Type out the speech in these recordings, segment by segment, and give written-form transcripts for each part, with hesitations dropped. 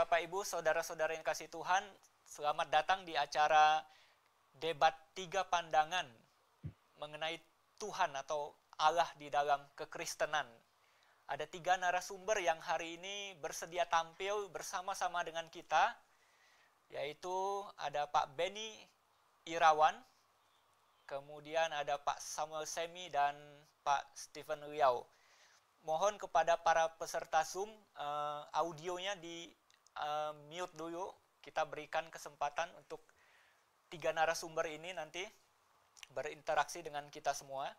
Bapak Ibu, saudara-saudara yang kasih Tuhan, selamat datang di acara debat 3 pandangan mengenai Tuhan atau Allah di dalam kekristenan. Ada 3 narasumber yang hari ini bersedia tampil bersama-sama dengan kita, yaitu ada Pak Benny Irawan, kemudian ada Pak Samuel Semi dan Pak Stephen Liao. Mohon kepada para peserta Zoom, audionya di mute dulu. Kita berikan kesempatan untuk 3 narasumber ini nanti berinteraksi dengan kita semua.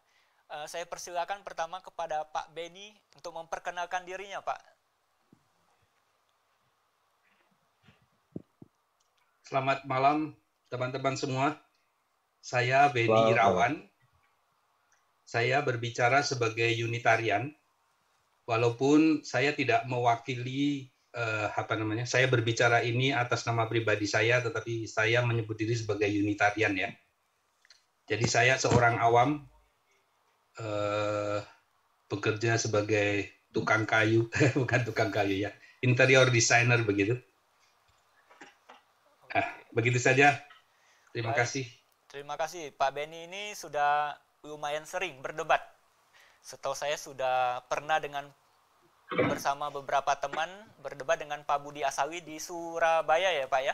Saya persilakan pertama kepada Pak Benny untuk memperkenalkan dirinya, Pak. Selamat malam teman-teman semua. Saya Benny Irawan. Saya berbicara sebagai Unitarian. Walaupun saya tidak mewakili saya berbicara ini atas nama pribadi saya, tetapi saya menyebut diri sebagai Unitarian ya. Jadi saya seorang awam, bekerja sebagai tukang kayu, bukan tukang kayu ya, interior designer begitu. Begitu saja. Terima kasih. Terima kasih. Pak Benny ini sudah lumayan sering berdebat. Setahu saya sudah pernah bersama beberapa teman berdebat dengan Pak Budi Asawi di Surabaya ya Pak ya?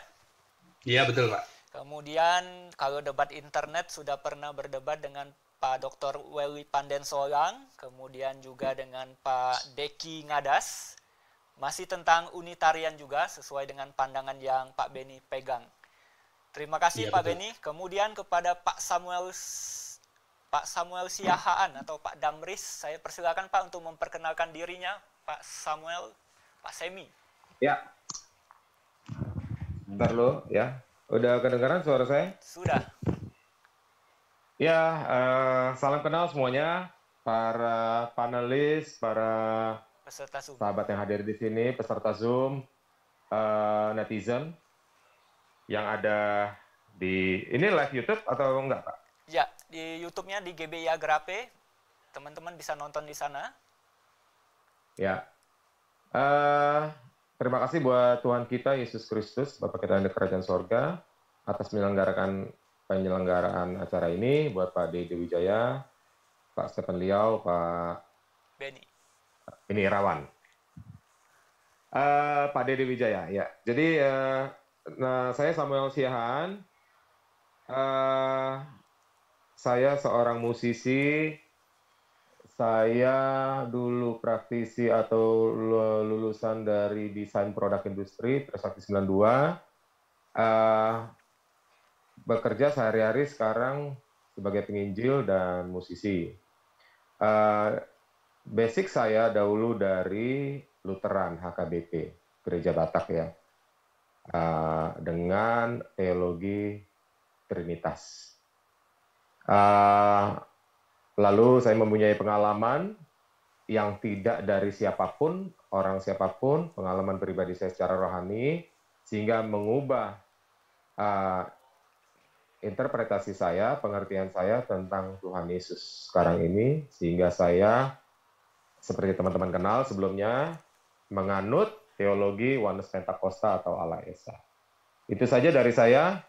Iya betul Pak. Kemudian kalau debat internet sudah pernah berdebat dengan Pak Dr. Welly Pandensolang, kemudian juga dengan Pak Deki Ngadas, masih tentang Unitarian juga sesuai dengan pandangan yang Pak Benny pegang. Terima kasih ya, Pak Benny. Kemudian kepada Pak Samuel Siahaan atau Pak Damris, saya persilakan Pak untuk memperkenalkan dirinya. Pak Samuel, Pak Semi. Ya. Bentar lo ya. Udah kedengaran suara saya? Sudah. Ya, salam kenal semuanya, para panelis, para peserta Zoom, sahabat yang hadir di sini, peserta Zoom, netizen yang ada di ini live YouTube atau enggak Pak? Ya, di YouTube-nya di GBI Agrape, teman-teman bisa nonton di sana. Ya, terima kasih buat Tuhan kita Yesus Kristus, Bapa kita yang di Kerajaan Sorga, atas penyelenggaraan acara ini, buat Pak Dede Wijaya, Pak Stephen Liao, Pak Benny. Ini Irawan. Pak Dede Wijaya, ya. Jadi, saya Samuel Siahaan. Saya seorang musisi. Saya dulu praktisi atau lulusan dari desain produk industri Trisakti 92. Bekerja sehari-hari sekarang sebagai penginjil dan musisi. Basic saya dahulu dari Lutheran HKBP, Gereja Batak ya, dengan teologi Trinitas. Lalu saya mempunyai pengalaman yang tidak dari siapapun, orang siapapun, pengalaman pribadi saya secara rohani, sehingga mengubah interpretasi saya, pengertian saya tentang Tuhan Yesus sekarang ini, sehingga saya, seperti teman-teman kenal sebelumnya, menganut teologi Oneness Pentakosta atau Allah Esa. Itu saja dari saya,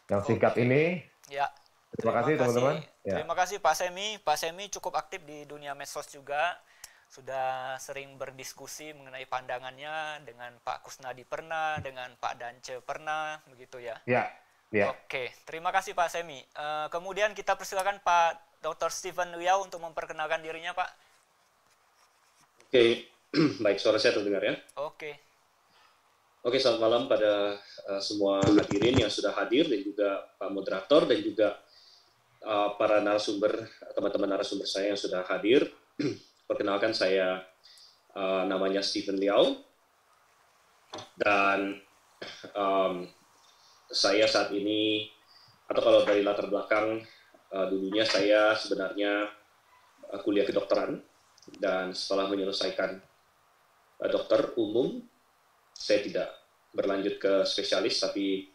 yang singkat ini. Ya. Terima kasih teman-teman. Ya. Terima kasih Pak Semi. Pak Semi cukup aktif di dunia medsos juga. Sudah sering berdiskusi mengenai pandangannya dengan Pak Kusnadi pernah, dengan Pak Dance pernah, begitu ya? Ya. Ya. Oke, terima kasih Pak Semi. Kemudian kita persilakan Pak Dr. Stephen Liao untuk memperkenalkan dirinya, Pak. Oke, baik, suara saya terdengar ya? Oke. Oke, selamat malam pada semua hadirin yang sudah hadir dan juga Pak Moderator dan juga para narasumber, teman-teman narasumber saya yang sudah hadir. Perkenalkan saya namanya Stephen Liao dan saya saat ini, atau kalau dari latar belakang dulunya saya sebenarnya kuliah kedokteran dan setelah menyelesaikan dokter umum, saya tidak berlanjut ke spesialis tapi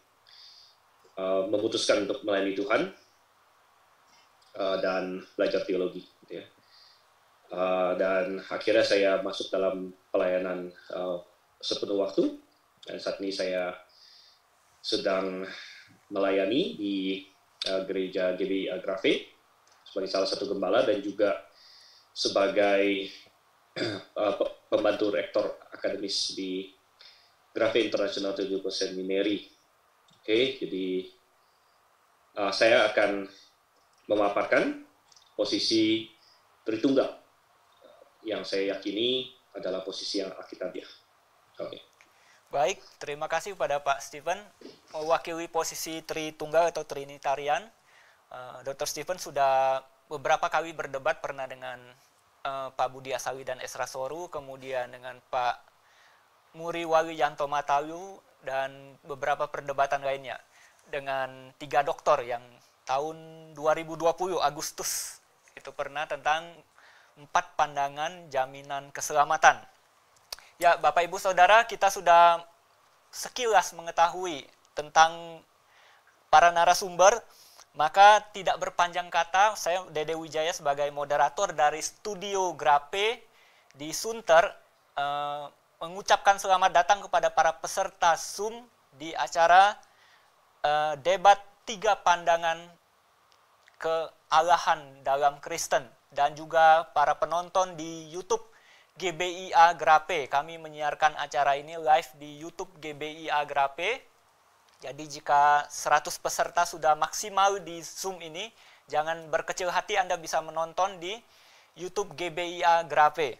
memutuskan untuk melayani Tuhan dan belajar teologi, gitu ya. Dan akhirnya saya masuk dalam pelayanan sepenuh waktu Dan saat ini saya sedang melayani di gereja GBI Agrave sebagai salah satu gembala dan juga sebagai pembantu rektor akademis di Grave International Theological Seminary. Oke, jadi saya akan memaparkan posisi Tritunggal yang saya yakini adalah posisi yang alkitabiah. Oke. Baik, terima kasih kepada Pak Stephen mewakili posisi Tritunggal atau Trinitarian. Dr. Stephen sudah beberapa kali berdebat, pernah dengan Pak Budi Asali dan Esra Soru, kemudian dengan Pak Muri Waliyanto Matalu, dan beberapa perdebatan lainnya dengan 3 doktor yang tahun 2020 Agustus itu pernah tentang 4 pandangan jaminan keselamatan. Ya, Bapak Ibu Saudara, kita sudah sekilas mengetahui tentang para narasumber, maka tidak berpanjang kata, saya Dede Wijaya sebagai moderator dari Studio Grave di Sunter mengucapkan selamat datang kepada para peserta Zoom di acara debat 3 pandangan kealahan dalam Kristen, dan juga para penonton di YouTube GBI Agrave. Kami menyiarkan acara ini live di YouTube GBI Agrave. Jadi jika 100 peserta sudah maksimal di Zoom ini, jangan berkecil hati, Anda bisa menonton di YouTube GBI Agrave.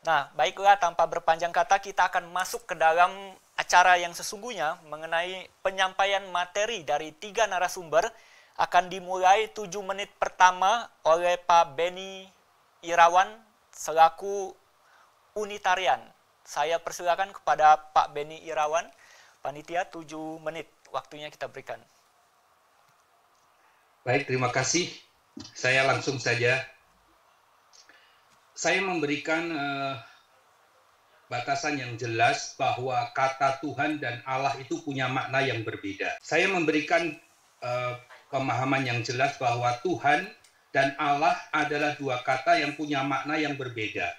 Nah, baiklah, tanpa berpanjang kata kita akan masuk ke dalam acara yang sesungguhnya mengenai penyampaian materi dari 3 narasumber. Akan dimulai 7 menit pertama oleh Pak Beni Irawan selaku Unitarian. Saya persilakan kepada Pak Beni Irawan, panitia 7 menit waktunya kita berikan. Baik, terima kasih. Saya langsung saja. Saya memberikan batasan yang jelas bahwa kata Tuhan dan Allah itu punya makna yang berbeda. Saya memberikan pemahaman yang jelas bahwa Tuhan dan Allah adalah 2 kata yang punya makna yang berbeda.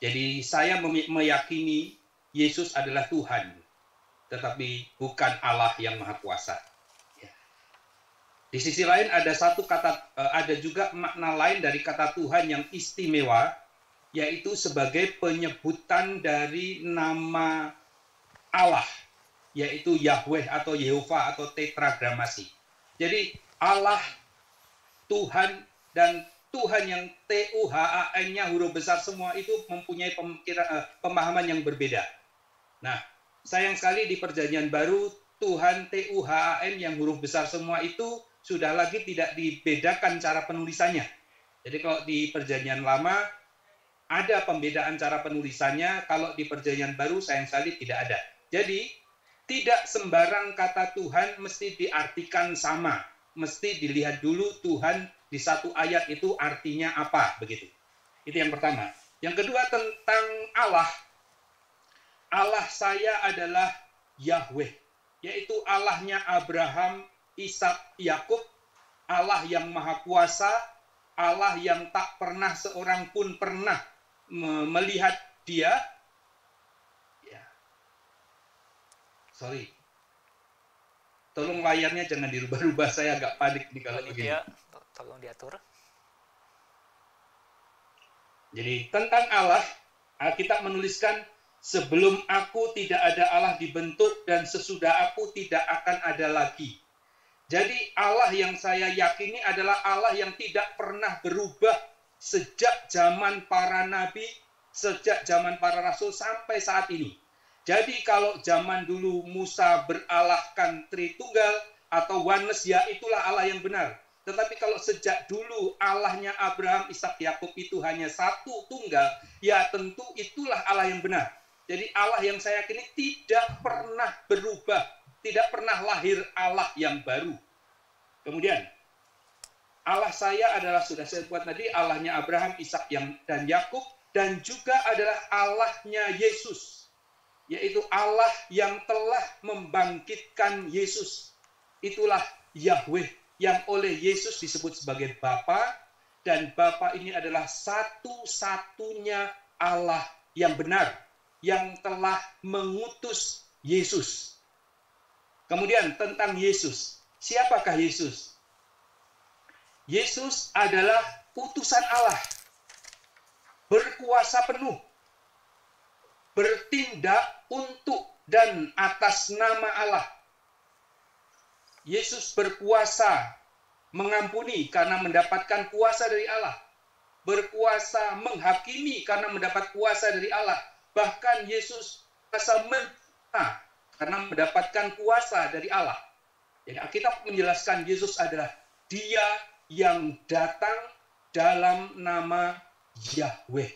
Jadi saya meyakini Yesus adalah Tuhan, tetapi bukan Allah yang Maha Kuasa. Di sisi lain ada ada juga makna lain dari kata Tuhan yang istimewa, yaitu sebagai penyebutan dari nama Allah, yaitu Yahweh atau Yehova atau tetragramasi. Jadi Allah, Tuhan, dan Tuhan yang TUHAN-nya huruf besar semua itu mempunyai pemahaman yang berbeda. Nah, sayang sekali di Perjanjian Baru Tuhan TUHAN yang huruf besar semua itu sudah lagi tidak dibedakan cara penulisannya. Jadi kalau di Perjanjian Lama ada pembedaan cara penulisannya, kalau di Perjanjian Baru sayang sekali tidak ada. Jadi tidak sembarang kata Tuhan mesti diartikan sama. Mesti dilihat dulu Tuhan di satu ayat itu artinya apa, begitu. Itu yang pertama. Yang kedua tentang Allah. Allah saya adalah Yahweh, yaitu Allahnya Abraham, Ishak, Yakub, Allah yang Maha Kuasa, Allah yang tak pernah seorang pun pernah melihat Dia. Ya. Sorry. Tolong layarnya jangan dirubah-rubah, saya agak panik nih kalau begini. Tolong diatur. Jadi tentang Allah, Alkitab menuliskan, sebelum aku tidak ada Allah dibentuk dan sesudah aku tidak akan ada lagi. Jadi Allah yang saya yakini adalah Allah yang tidak pernah berubah sejak zaman para nabi, sejak zaman para rasul sampai saat ini. Jadi kalau zaman dulu Musa beralahkan Tritunggal atau oneness, ya itulah Allah yang benar. Tetapi kalau sejak dulu Allahnya Abraham, Ishak, Yakub itu hanya satu tunggal, ya tentu itulah Allah yang benar. Jadi Allah yang saya yakini tidak pernah berubah, tidak pernah lahir Allah yang baru. Kemudian Allah saya adalah, sudah saya buat tadi, Allahnya Abraham, Ishak, dan Yakub, dan juga adalah Allahnya Yesus, yaitu Allah yang telah membangkitkan Yesus. Itulah Yahweh yang oleh Yesus disebut sebagai Bapa, dan Bapa ini adalah satu-satunya Allah yang benar, yang telah mengutus Yesus. Kemudian tentang Yesus. Siapakah Yesus? Yesus adalah utusan Allah, berkuasa penuh, bertindak untuk dan atas nama Allah. Yesus berkuasa mengampuni karena mendapatkan kuasa dari Allah. Berkuasa menghakimi karena mendapat kuasa dari Allah. Bahkan Yesus kuasa mencipta karena mendapatkan kuasa dari Allah. Jadi Alkitab menjelaskan Yesus adalah Dia yang datang dalam nama Yahweh.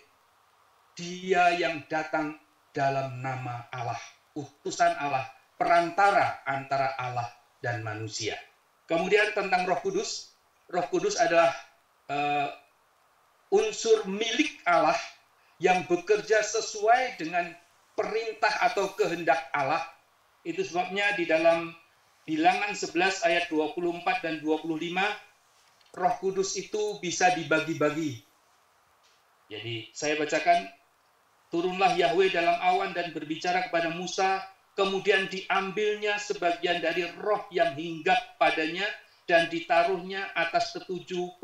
Dia yang datang dalam nama Allah. Utusan Allah, perantara antara Allah dan manusia. Kemudian tentang Roh Kudus. Roh Kudus adalah unsur milik Allah yang bekerja sesuai dengan perintah atau kehendak Allah. Itu sebabnya di dalam Bilangan 11 ayat 24 dan 25, Roh Kudus itu bisa dibagi-bagi. Jadi saya bacakan, turunlah Yahweh dalam awan dan berbicara kepada Musa, kemudian diambilnya sebagian dari roh yang hinggap padanya dan ditaruhnya atas ke-70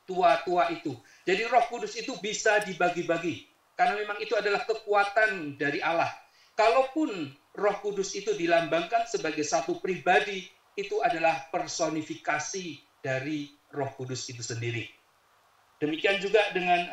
tua-tua itu. Jadi Roh Kudus itu bisa dibagi-bagi, karena memang itu adalah kekuatan dari Allah. Kalaupun Roh Kudus itu dilambangkan sebagai satu pribadi, itu adalah personifikasi dari Roh Kudus itu sendiri. Demikian juga dengan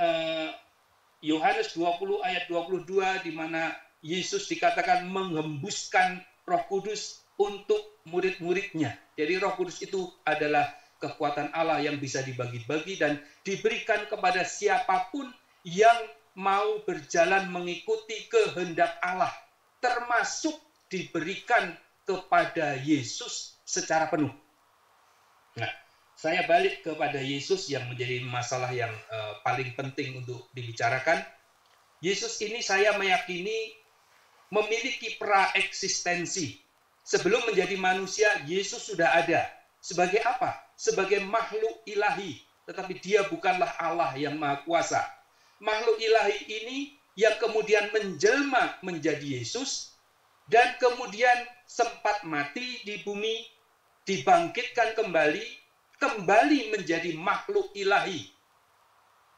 Yohanes 20 ayat 22, di mana Yesus dikatakan menghembuskan Roh Kudus untuk murid-muridnya. Jadi Roh Kudus itu adalah kekuatan Allah yang bisa dibagi-bagi dan diberikan kepada siapapun yang mau berjalan mengikuti kehendak Allah, termasuk diberikan kepada Yesus secara penuh. Nah, saya balik kepada Yesus yang menjadi masalah yang paling penting untuk dibicarakan. Yesus ini saya meyakini memiliki praeksistensi. Sebelum menjadi manusia, Yesus sudah ada. Sebagai apa? Sebagai makhluk ilahi. Tetapi dia bukanlah Allah yang maha kuasa. Makhluk ilahi ini yang kemudian menjelma menjadi Yesus, dan kemudian sempat mati di bumi, dibangkitkan kembali menjadi makhluk ilahi.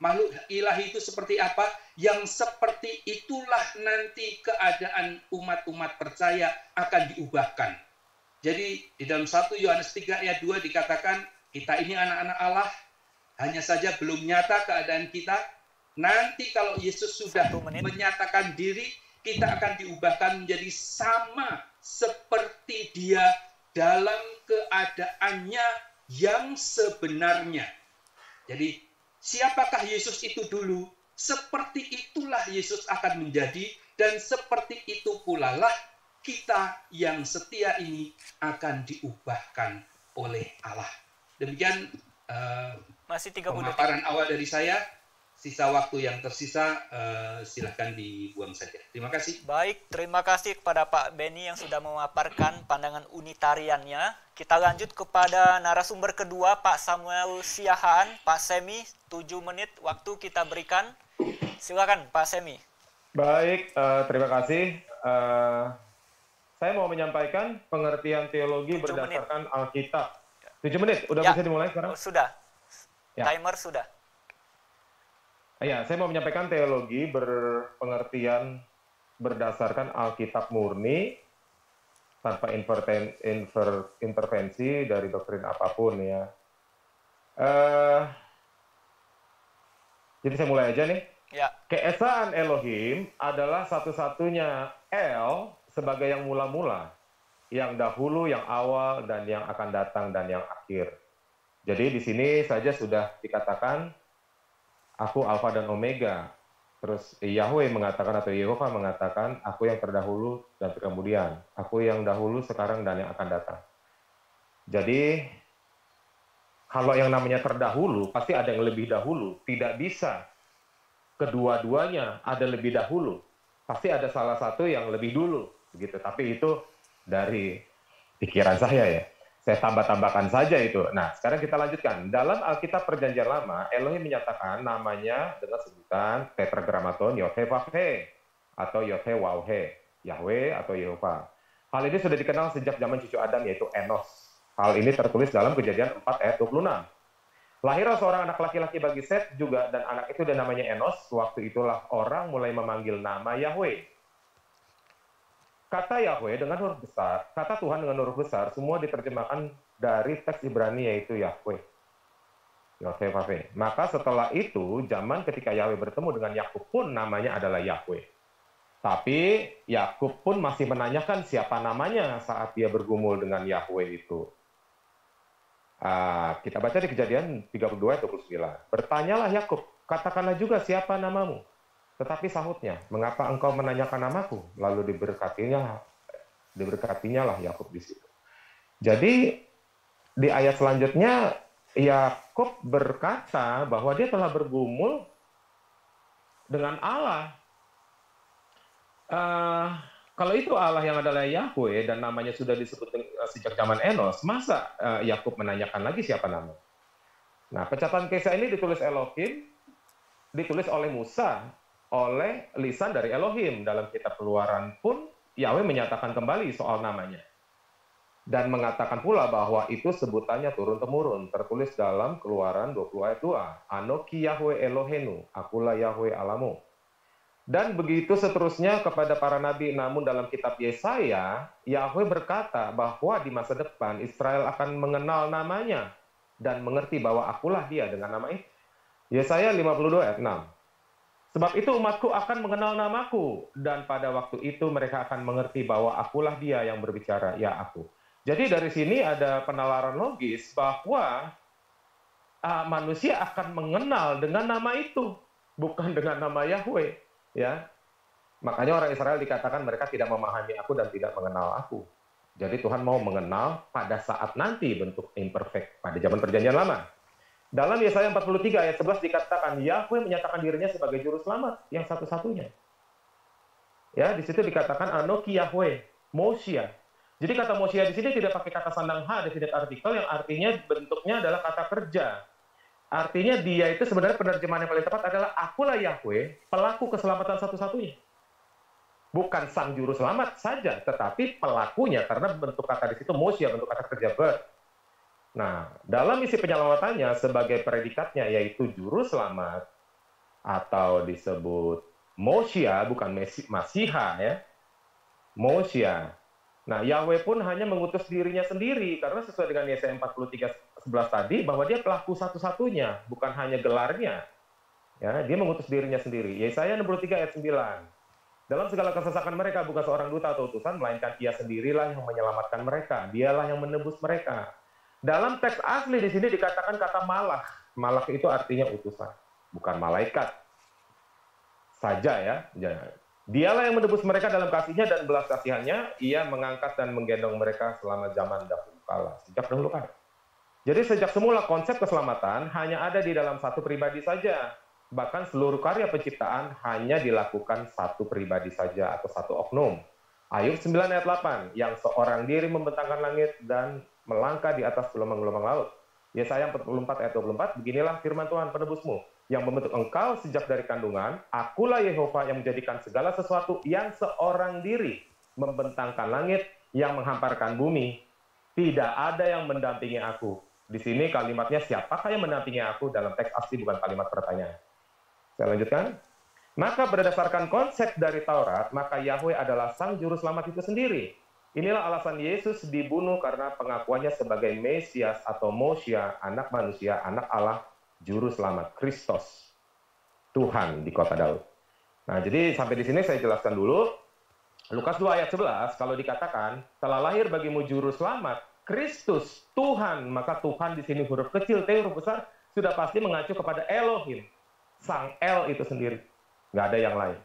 Makhluk ilahi itu seperti apa? Yang seperti itulah nanti keadaan umat-umat percaya akan diubahkan. Jadi di dalam 1 Yohanes 3 ayat 2 dikatakan, kita ini anak-anak Allah, hanya saja belum nyata keadaan kita. Nanti kalau Yesus sudah menyatakan diri, kita akan diubahkan menjadi sama seperti Dia dalam keadaannya yang sebenarnya. Jadi siapakah Yesus itu dulu? Seperti itulah Yesus akan menjadi, dan seperti itu pula lah kita yang setia ini akan diubahkan oleh Allah. Demikian Masih 30 pemaparan awal dari saya. Sisa waktu yang tersisa silahkan dibuang saja. Terima kasih. Baik, terima kasih kepada Pak Benny yang sudah memaparkan pandangan unitariannya. Kita lanjut kepada narasumber kedua, Pak Samuel Siahaan. Pak Semi, 7 menit waktu kita berikan. Silakan Pak Semi. Baik, terima kasih. Saya mau menyampaikan pengertian teologi berdasarkan Alkitab. 7 menit, udah bisa dimulai sekarang? Sudah, ya. Timer sudah. Ya, saya mau menyampaikan teologi berpengertian berdasarkan Alkitab murni, tanpa intervensi dari doktrin apapun ya. Jadi saya mulai aja nih. Ya. Keesaan Elohim adalah satu-satunya El sebagai yang mula-mula, yang dahulu, yang awal, dan yang akan datang, dan yang akhir. Jadi di sini saja sudah dikatakan, aku Alfa dan Omega. Terus Yahweh mengatakan, atau Yehova mengatakan, aku yang terdahulu dan terkemudian. Aku yang dahulu, sekarang, dan yang akan datang. Jadi, kalau yang namanya terdahulu, pasti ada yang lebih dahulu. Tidak bisa kedua-duanya ada lebih dahulu. Pasti ada salah satu yang lebih dulu. Begitu. Tapi itu dari pikiran saya ya. Saya tambah-tambahkan saja itu. Nah, sekarang kita lanjutkan. Dalam Alkitab Perjanjian Lama, Elohim menyatakan namanya dengan sebutan tetragrammaton Yod-Heh-Vav-He atau Yod-Heh-Waw-He, Yahweh atau Yehova. Hal ini sudah dikenal sejak zaman cucu Adam, yaitu Enos. Hal ini tertulis dalam Kejadian 4 ayat 26. Lahirlah seorang anak laki-laki bagi Set juga, dan anak itu dan namanya Enos. Waktu itulah orang mulai memanggil nama Yahweh. Kata Yahweh dengan huruf besar, kata Tuhan dengan huruf besar, semua diterjemahkan dari teks Ibrani, yaitu Yahweh. Yahweh. Maka setelah itu, zaman ketika Yahweh bertemu dengan Yakub pun namanya adalah Yahweh. Tapi Yakub pun masih menanyakan siapa namanya saat dia bergumul dengan Yahweh itu. Kita baca di Kejadian 32 ayat 29. Bertanyalah Yakub, katakanlah juga siapa namamu. Tetapi sahutnya, mengapa engkau menanyakan namaku? Lalu diberkatinya lah Yakub di situ. Jadi di ayat selanjutnya Yakub berkata bahwa dia telah bergumul dengan Allah. Kalau itu Allah yang adalah Yahweh dan namanya sudah disebut sejak zaman Enos, masa Yakub menanyakan lagi siapa nama? Nah, pencatatan kisah ini ditulis Elohim, ditulis oleh Musa, oleh lisan dari Elohim. Dalam kitab Keluaran pun Yahweh menyatakan kembali soal namanya. Dan mengatakan pula bahwa itu sebutannya turun-temurun, tertulis dalam Keluaran 20 ayat 2. Anoki Yahweh Elohenu, akulah Yahweh Alamu. Dan begitu seterusnya kepada para nabi, namun dalam kitab Yesaya, Yahweh berkata bahwa di masa depan Israel akan mengenal namanya dan mengerti bahwa akulah dia dengan nama itu. Yesaya 52 ayat 6. Sebab itu umatku akan mengenal namaku, dan pada waktu itu mereka akan mengerti bahwa akulah dia yang berbicara, ya aku. Jadi dari sini ada penalaran logis bahwa manusia akan mengenal dengan nama itu, bukan dengan nama Yahweh. Ya, makanya orang Israel dikatakan mereka tidak memahami aku dan tidak mengenal aku. Jadi Tuhan mau mengenal pada saat nanti bentuk imperfect pada zaman Perjanjian Lama. Dalam Yesaya 43 ayat 11 dikatakan Yahweh menyatakan dirinya sebagai juru selamat yang satu-satunya. Ya, di situ dikatakan Anoki Yahweh, Mosia. Jadi kata Mosia di sini tidak pakai kata sandang H, definite artikel yang artinya bentuknya adalah kata kerja. Artinya dia itu sebenarnya penerjemahan yang paling tepat adalah akulah Yahweh, pelaku keselamatan satu-satunya. Bukan sang juru selamat saja, tetapi pelakunya, karena bentuk kata di situ Mosia, bentuk kata kerja ber. Nah, dalam isi penyelamatannya sebagai predikatnya yaitu juru selamat atau disebut Mosia, bukan Masiha ya. Mosia. Nah, Yahweh pun hanya mengutus dirinya sendiri karena sesuai dengan Yesaya 43:11 tadi bahwa dia pelaku satu-satunya, bukan hanya gelarnya. Ya, dia mengutus dirinya sendiri. Yesaya 63 ayat 9. Dalam segala kesesakan mereka bukan seorang duta atau utusan, melainkan ia sendirilah yang menyelamatkan mereka. Dialah yang menebus mereka. Dalam teks asli di sini dikatakan kata malak. Malak itu artinya utusan, bukan malaikat saja ya. Dialah yang menebus mereka dalam kasihnya dan belas kasihannya. Ia mengangkat dan menggendong mereka selama zaman dahulu kala. Sejak dahulu kala. Jadi sejak semula konsep keselamatan hanya ada di dalam satu pribadi saja. Bahkan seluruh karya penciptaan hanya dilakukan satu pribadi saja atau satu oknum. Ayub 9 ayat 8. Yang seorang diri membentangkan langit dan melangkah di atas gelombang-gelombang laut. Yesaya 44 ayat 24. Beginilah firman Tuhan penebusmu, yang membentuk engkau sejak dari kandungan. Akulah Yehova yang menjadikan segala sesuatu yang seorang diri membentangkan langit, yang menghamparkan bumi. Tidak ada yang mendampingi aku. Di sini kalimatnya siapakah yang mendampingi aku dalam teks asli, bukan kalimat pertanyaan. Saya lanjutkan. Maka berdasarkan konsep dari Taurat, maka Yahweh adalah sang juru selamat itu sendiri. Inilah alasan Yesus dibunuh karena pengakuannya sebagai Mesias atau Mosia, anak manusia, anak Allah, juru selamat, Kristus, Tuhan di kota Daud. Nah, jadi sampai di sini saya jelaskan dulu. Lukas 2 ayat 11, kalau dikatakan, telah lahir bagimu juru selamat, Kristus, Tuhan, maka Tuhan di sini huruf kecil, T huruf besar, sudah pasti mengacu kepada Elohim. Sang El itu sendiri. Nggak ada yang lain.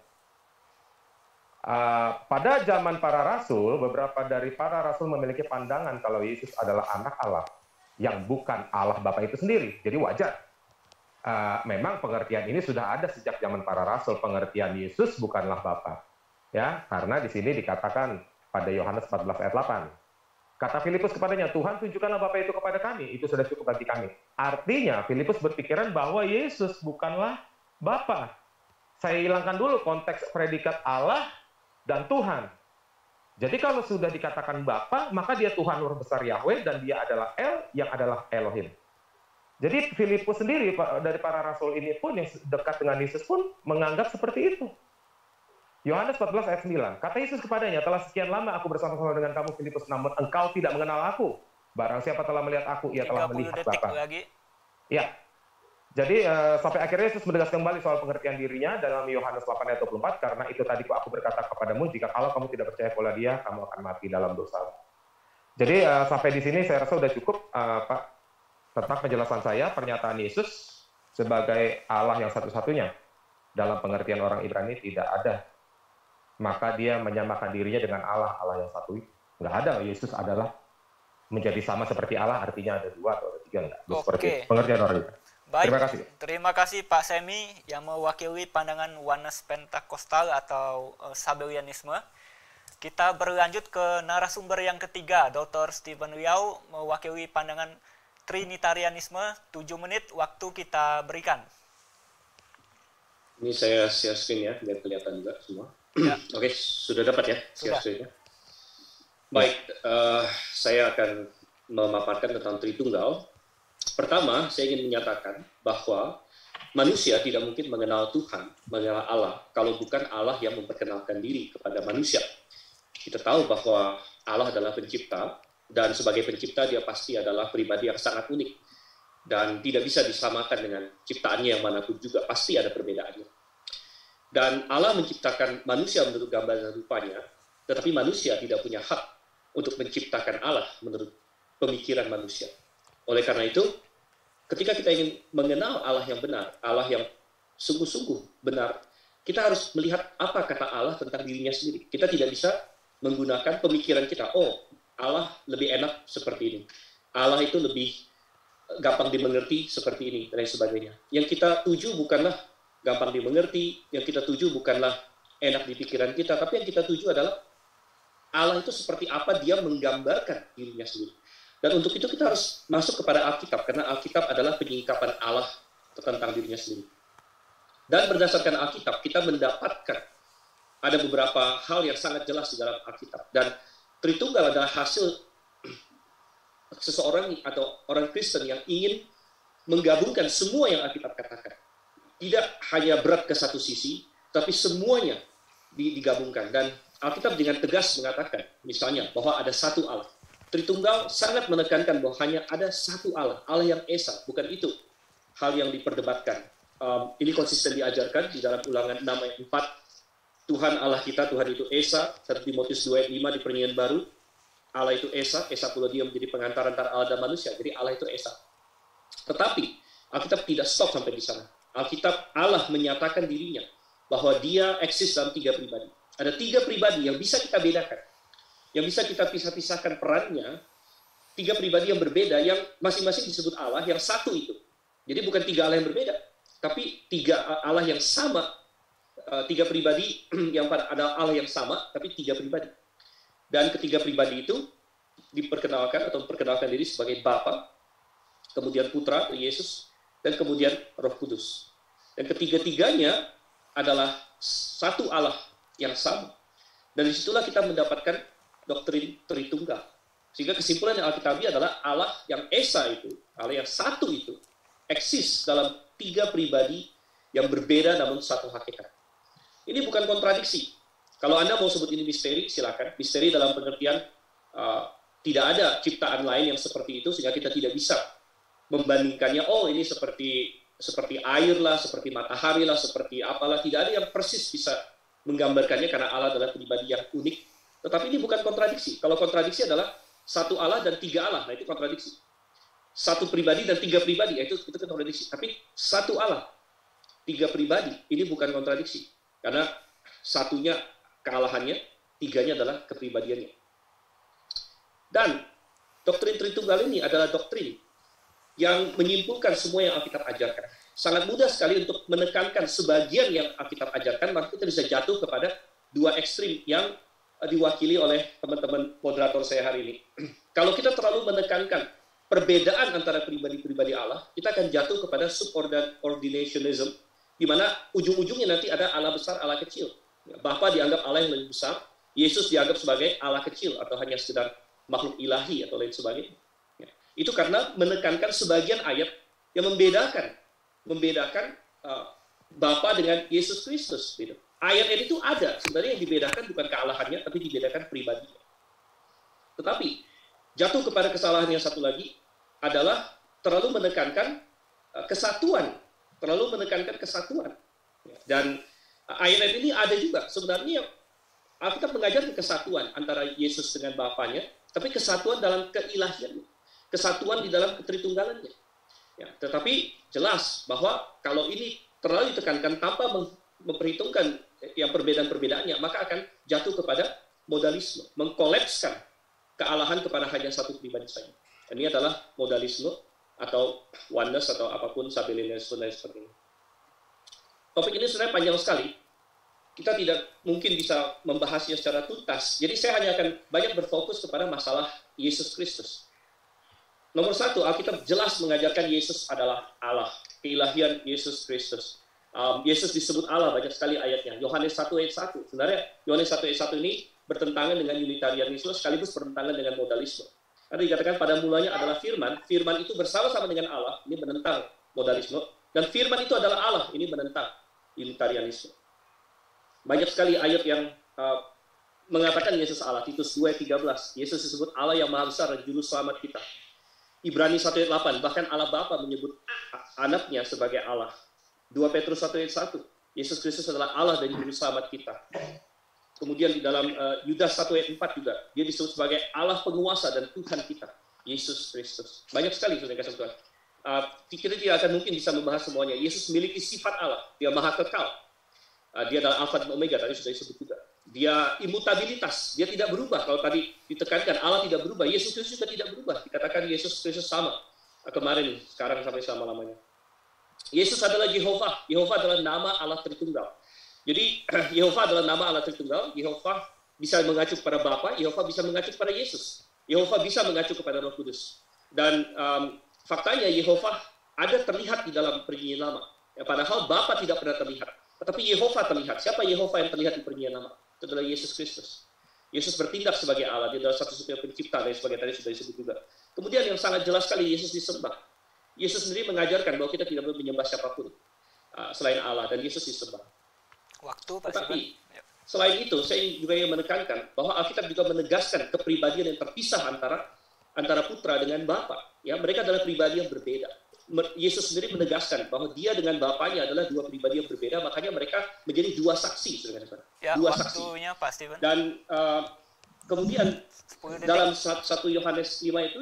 Pada zaman para rasul, beberapa dari para rasul memiliki pandangan kalau Yesus adalah anak Allah, yang bukan Allah Bapa itu sendiri. Jadi wajar. Memang pengertian ini sudah ada sejak zaman para rasul, pengertian Yesus bukanlah Bapa. Ya, karena di sini dikatakan pada Yohanes 14 ayat 8. Kata Filipus kepadanya, Tuhan tunjukkanlah Bapa itu kepada kami, itu sudah cukup bagi kami. Artinya Filipus berpikiran bahwa Yesus bukanlah Bapa. Saya hilangkan dulu konteks predikat Allah dan Tuhan. Jadi kalau sudah dikatakan Bapa, maka dia Tuhan Luar Besar Yahweh dan dia adalah El yang adalah Elohim. Jadi Filipus sendiri dari para rasul ini pun yang dekat dengan Yesus pun menganggap seperti itu. Yohanes 14 ayat 9. Kata Yesus kepadanya, telah sekian lama aku bersama-sama dengan kamu Filipus, namun engkau tidak mengenal aku. Barang siapa telah melihat aku, ia telah melihat Bapa. Lagi. Ya. Jadi sampai akhirnya Yesus menegaskan kembali soal pengertian dirinya dalam Yohanes 8 ayat 24, karena itu tadi aku berkata kepadamu, jika kalau kamu tidak percaya kepada dia, kamu akan mati dalam dosa. Jadi sampai di sini saya rasa sudah cukup, Pak, tentang penjelasan saya, pernyataan Yesus sebagai Allah yang satu-satunya. Dalam pengertian orang Ibrani tidak ada. Maka dia menyamakan dirinya dengan Allah, Allah yang satu itu. Nggak ada, Yesus adalah menjadi sama seperti Allah, artinya ada dua atau ada tiga. Enggak. Seperti pengertian orang Ibrani. Baik, terima kasih Pak Semi yang mewakili pandangan Oneness Pentakostal atau Sabellianisme. Kita berlanjut ke narasumber yang ketiga, Dr. Stephen Liao mewakili pandangan Trinitarianisme. 7 menit waktu kita berikan. Ini saya share screen ya, biar kelihatan juga semua. Ya. Oke, sudah dapat ya share screen-nya? Baik, saya akan memaparkan tentang Tritunggal. Pertama, saya ingin menyatakan bahwa manusia tidak mungkin mengenal Tuhan, mengenal Allah, kalau bukan Allah yang memperkenalkan diri kepada manusia. Kita tahu bahwa Allah adalah pencipta, dan sebagai pencipta dia pasti adalah pribadi yang sangat unik. Dan tidak bisa disamakan dengan ciptaannya yang manapun juga, pasti ada perbedaannya. Dan Allah menciptakan manusia menurut gambar dan rupanya, tetapi manusia tidak punya hak untuk menciptakan Allah menurut pemikiran manusia. Oleh karena itu, ketika kita ingin mengenal Allah yang benar, Allah yang sungguh-sungguh benar, kita harus melihat apa kata Allah tentang dirinya sendiri. Kita tidak bisa menggunakan pemikiran kita, oh Allah lebih enak seperti ini, Allah itu lebih gampang dimengerti seperti ini, dan lain sebagainya. Yang kita tuju bukanlah gampang dimengerti, yang kita tuju bukanlah enak di pikiran kita, tapi yang kita tuju adalah Allah itu seperti apa dia menggambarkan dirinya sendiri. Dan untuk itu kita harus masuk kepada Alkitab, karena Alkitab adalah penyingkapan Allah tentang dirinya sendiri. Dan berdasarkan Alkitab, kita mendapatkan ada beberapa hal yang sangat jelas di dalam Alkitab. Dan Tritunggal adalah hasil seseorang atau orang Kristen yang ingin menggabungkan semua yang Alkitab katakan. Tidak hanya berat ke satu sisi, tapi semuanya digabungkan. Dan Alkitab dengan tegas mengatakan, misalnya, bahwa ada satu Allah. Tritunggal sangat menekankan bahwa hanya ada satu Allah, Allah yang Esa, bukan itu hal yang diperdebatkan. Ini konsisten diajarkan di dalam Ulangan 6 ayat 4. Tuhan Allah kita, Tuhan itu Esa, 1 Timotius 2 ayat 5 di Perjanjian Baru, Allah itu Esa pula dia menjadi pengantar antara Allah dan manusia, jadi Allah itu Esa. Tetapi Alkitab tidak stop sampai di sana. Alkitab Allah menyatakan dirinya bahwa dia eksis dalam 3 pribadi. Ada 3 pribadi yang bisa kita bedakan, yang bisa kita pisah-pisahkan perannya, 3 pribadi yang berbeda, yang masing-masing disebut Allah, yang satu itu. Jadi bukan 3 Allah yang berbeda, tapi 3 Allah yang sama, 3 pribadi yang ada Allah yang sama, tapi 3 pribadi. Dan ketiga pribadi itu diperkenalkan atau memperkenalkan diri sebagai Bapa, kemudian Putra, Yesus, dan kemudian Roh Kudus. Dan ketiga-tiganya adalah satu Allah yang sama. Dan disitulah kita mendapatkan doktrin Tritunggal. Sehingga kesimpulan yang Alkitabiah adalah Allah yang Esa itu, Allah yang satu itu, eksis dalam 3 pribadi yang berbeda namun satu hakikat. Ini bukan kontradiksi. Kalau Anda mau sebut ini misteri, silakan. Misteri dalam pengertian tidak ada ciptaan lain yang seperti itu, sehingga kita tidak bisa membandingkannya, oh ini seperti air lah, seperti matahari lah, seperti apalah. Tidak ada yang persis bisa menggambarkannya karena Allah adalah pribadi yang unik. Tetapi ini bukan kontradiksi. Kalau kontradiksi adalah satu Allah dan 3 Allah, nah itu kontradiksi. Satu pribadi dan 3 pribadi, itu kontradiksi. Tapi satu Allah, 3 pribadi, ini bukan kontradiksi. Karena satunya kealahannya, 3-nya adalah kepribadiannya. Dan doktrin Tritunggal ini adalah doktrin yang menyimpulkan semua yang Alkitab ajarkan. Sangat mudah sekali untuk menekankan sebagian yang Alkitab ajarkan, maka kita bisa jatuh kepada 2 ekstrim yang diwakili oleh teman-teman moderator saya hari ini. Kalau kita terlalu menekankan perbedaan antara pribadi-pribadi Allah, kita akan jatuh kepada subordinationism, di mana ujung-ujungnya nanti ada Allah besar, Allah kecil. Bapa dianggap Allah yang lebih besar, Yesus dianggap sebagai Allah kecil atau hanya sekedar makhluk ilahi atau lain sebagainya. Itu karena menekankan sebagian ayat yang membedakan Bapa dengan Yesus Kristus. Gitu. Ayat-ayat itu ada, sebenarnya yang dibedakan bukan kealahannya, tapi dibedakan pribadinya. Tetapi jatuh kepada kesalahan yang satu lagi adalah terlalu menekankan kesatuan, Dan ayat-ayat ini ada juga sebenarnya Alkitab mengajarkan kesatuan antara Yesus dengan Bapanya, tapi kesatuan dalam keilahiannya, kesatuan di dalam ketritunggalannya. Ya, tetapi jelas bahwa kalau ini terlalu ditekankan tanpa memperhitungkan yang perbedaan-perbedaannya, maka akan jatuh kepada modalisme, mengkolapskan kealahan kepada hanya satu pribadi saja. Ini adalah modalisme atau oneness atau apapun, sabellianisme dan sebagainya. Topik ini sebenarnya panjang sekali. Kita tidak mungkin bisa membahasnya secara tuntas. Jadi saya hanya akan banyak berfokus kepada masalah Yesus Kristus. Nomor satu, Alkitab jelas mengajarkan Yesus adalah Allah, keilahian Yesus Kristus. Yesus disebut Allah banyak sekali ayatnya. Yohanes 1 ayat 1. Sebenarnya Yohanes 1 ayat 1 ini bertentangan dengan Unitarianisme sekaligus bertentangan dengan modalisme. Karena dikatakan pada mulanya adalah firman, firman itu bersama-sama dengan Allah, ini menentang modalisme, dan firman itu adalah Allah, ini menentang Unitarianisme. Banyak sekali ayat yang mengatakan Yesus Allah. Titus 2 ayat 13, Yesus disebut Allah yang maha besar dan juru selamat kita. Ibrani 1 ayat 8, bahkan Allah Bapa menyebut anaknya sebagai Allah. 2 Petrus 1 ayat 1, Yesus Kristus adalah Allah dan juru selamat kita. Kemudian di dalam Yudas 1 ayat 4 juga, dia disebut sebagai Allah penguasa dan Tuhan kita, Yesus Kristus. Banyak sekali saudara kasih Tuhan. Kita tidak akan mungkin bisa membahas semuanya. Yesus memiliki sifat Allah, dia maha kekal. Dia adalah Alfa dan Omega, tadi sudah disebut juga. Dia imutabilitas, dia tidak berubah. Kalau tadi ditekankan Allah tidak berubah, Yesus Kristus juga tidak berubah. Dikatakan Yesus Kristus sama kemarin, sekarang sampai selama-lamanya. Yesus adalah Yehova. Yehova adalah nama Allah Tritunggal. Jadi Yehova adalah nama Allah Tritunggal. Yehova bisa mengacu kepada Bapa, Yehova bisa mengacu kepada Yesus. Yehova bisa mengacu kepada Roh Kudus. Dan faktanya Yehova ada terlihat di dalam Perjanjian Lama. Ya, padahal Bapa tidak pernah terlihat. Tetapi Yehova terlihat. Siapa Yehova yang terlihat di Perjanjian Lama? Itu adalah Yesus Kristus. Yesus bertindak sebagai Allah. Dia adalah satu-satunya pencipta dan sebagainya, tadi sudah disebut juga. Kemudian yang sangat jelas sekali Yesus disembah. Yesus sendiri mengajarkan bahwa kita tidak boleh menyembah siapapun selain Allah, dan Yesus disembah. Tetapi selain itu, saya juga ingin menekankan bahwa Alkitab juga menegaskan kepribadian yang terpisah antara putra dengan Bapa. Ya, mereka adalah pribadi yang berbeda. Yesus sendiri menegaskan bahwa dia dengan Bapanya adalah dua pribadi yang berbeda, makanya mereka menjadi dua saksi. Ya, dua waktunya saksi. Pak Steven. Dan kemudian dalam 1 Yohanes 5 itu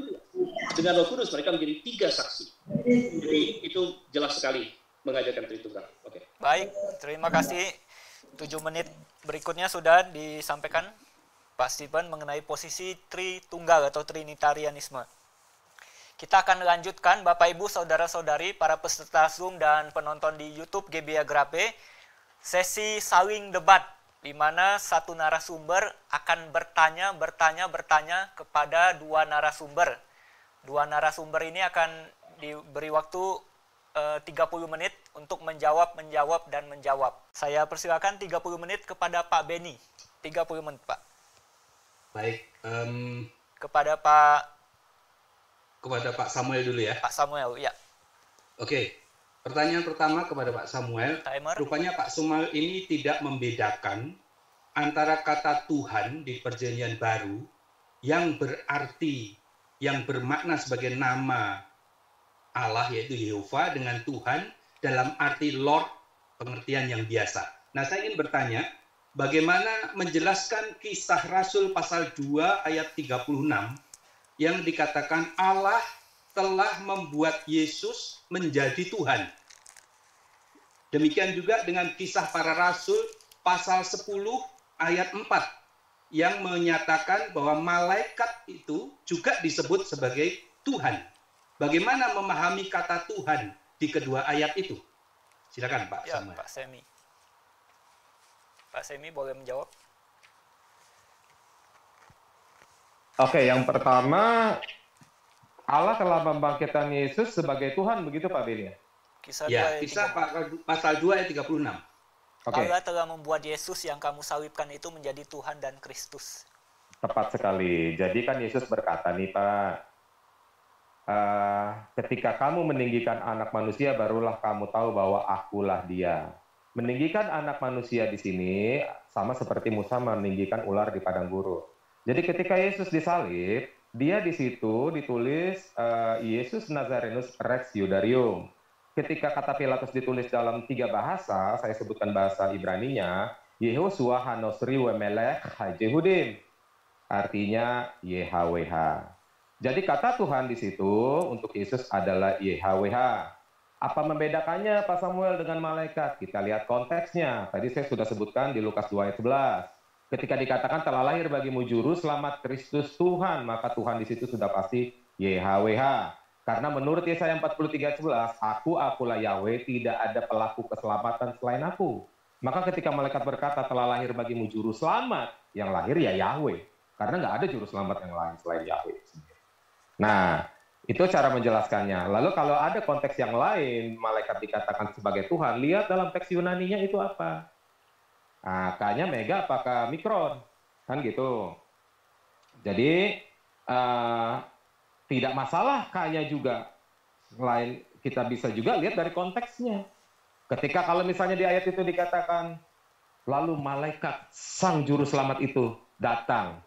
dengan Roh Kudus mereka menjadi tiga saksi. Jadi itu jelas sekali mengajarkan Tritunggal. Oke. Baik, terima kasih. 7 menit berikutnya sudah disampaikan Pak Steven mengenai posisi Tritunggal atau Trinitarianisme. Kita akan lanjutkan Bapak Ibu Saudara-saudari para peserta Zoom dan penonton di YouTube GBI Agrape, sesi saling debat di mana satu narasumber akan bertanya kepada dua narasumber. Dua narasumber ini akan diberi waktu 30 menit untuk menjawab. Saya persilakan 30 menit kepada Pak Beni. 30 menit, Pak. Baik. Kepada Pak Samuel dulu ya. Pak Samuel, ya. Oke. Pertanyaan pertama kepada Pak Samuel. Timer. Rupanya Pak Samuel ini tidak membedakan antara kata Tuhan di Perjanjian Baru yang berarti, yang bermakna sebagai nama Allah yaitu Yehova dengan Tuhan dalam arti Lord, pengertian yang biasa. Nah, saya ingin bertanya, bagaimana menjelaskan Kisah Rasul pasal 2 ayat 36 yang dikatakan Allah telah membuat Yesus menjadi Tuhan. Demikian juga dengan Kisah Para Rasul pasal 10 ayat 4 yang menyatakan bahwa malaikat itu juga disebut sebagai Tuhan. Bagaimana memahami kata Tuhan di kedua ayat itu? Silakan Pak Samuel. Pak Semi boleh menjawab. Oke, yang pertama, Allah telah membangkitkan Yesus sebagai Tuhan, begitu Pak Beni? Kisah pasal 2 ayat 36. Allah telah membuat Yesus yang kamu salibkan itu menjadi Tuhan dan Kristus. Tepat sekali. Jadi kan Yesus berkata nih Pak, ketika kamu meninggikan anak manusia, barulah kamu tahu bahwa akulah dia. Meninggikan anak manusia di sini sama seperti Musa meninggikan ular di padang gurun. Jadi ketika Yesus disalib, dia di situ ditulis Yesus Nazarenus Rex Iudarium. Ketika kata Pilatus ditulis dalam 3 bahasa, saya sebutkan bahasa Ibraninya, Yehoshua Hanosri Wemelech Hajehudim. Artinya YHWH. Jadi kata Tuhan di situ untuk Yesus adalah YHWH. Apa membedakannya Pak Samuel dengan malaikat? Kita lihat konteksnya. Tadi saya sudah sebutkan di Lukas 2 ayat 11. Ketika dikatakan telah lahir bagimu juru selamat Kristus Tuhan, maka Tuhan di situ sudah pasti YHWH. Karena menurut Yesaya 43 ayat 11, akulah Yahweh, tidak ada pelaku keselamatan selain aku. Maka ketika malaikat berkata telah lahir bagimu juru selamat, yang lahir ya Yahweh. Karena nggak ada juru selamat yang lain selain Yahweh. Nah, itu cara menjelaskannya. Lalu kalau ada konteks yang lain, malaikat dikatakan sebagai Tuhan, lihat dalam teks Yunaninya itu apa. Nah, K-nya mega apakah mikron? Kan gitu. Jadi, tidak masalah K-nya juga. Lain, kita bisa juga lihat dari konteksnya. Ketika kalau misalnya di ayat itu dikatakan, lalu malaikat sang juru selamat itu datang.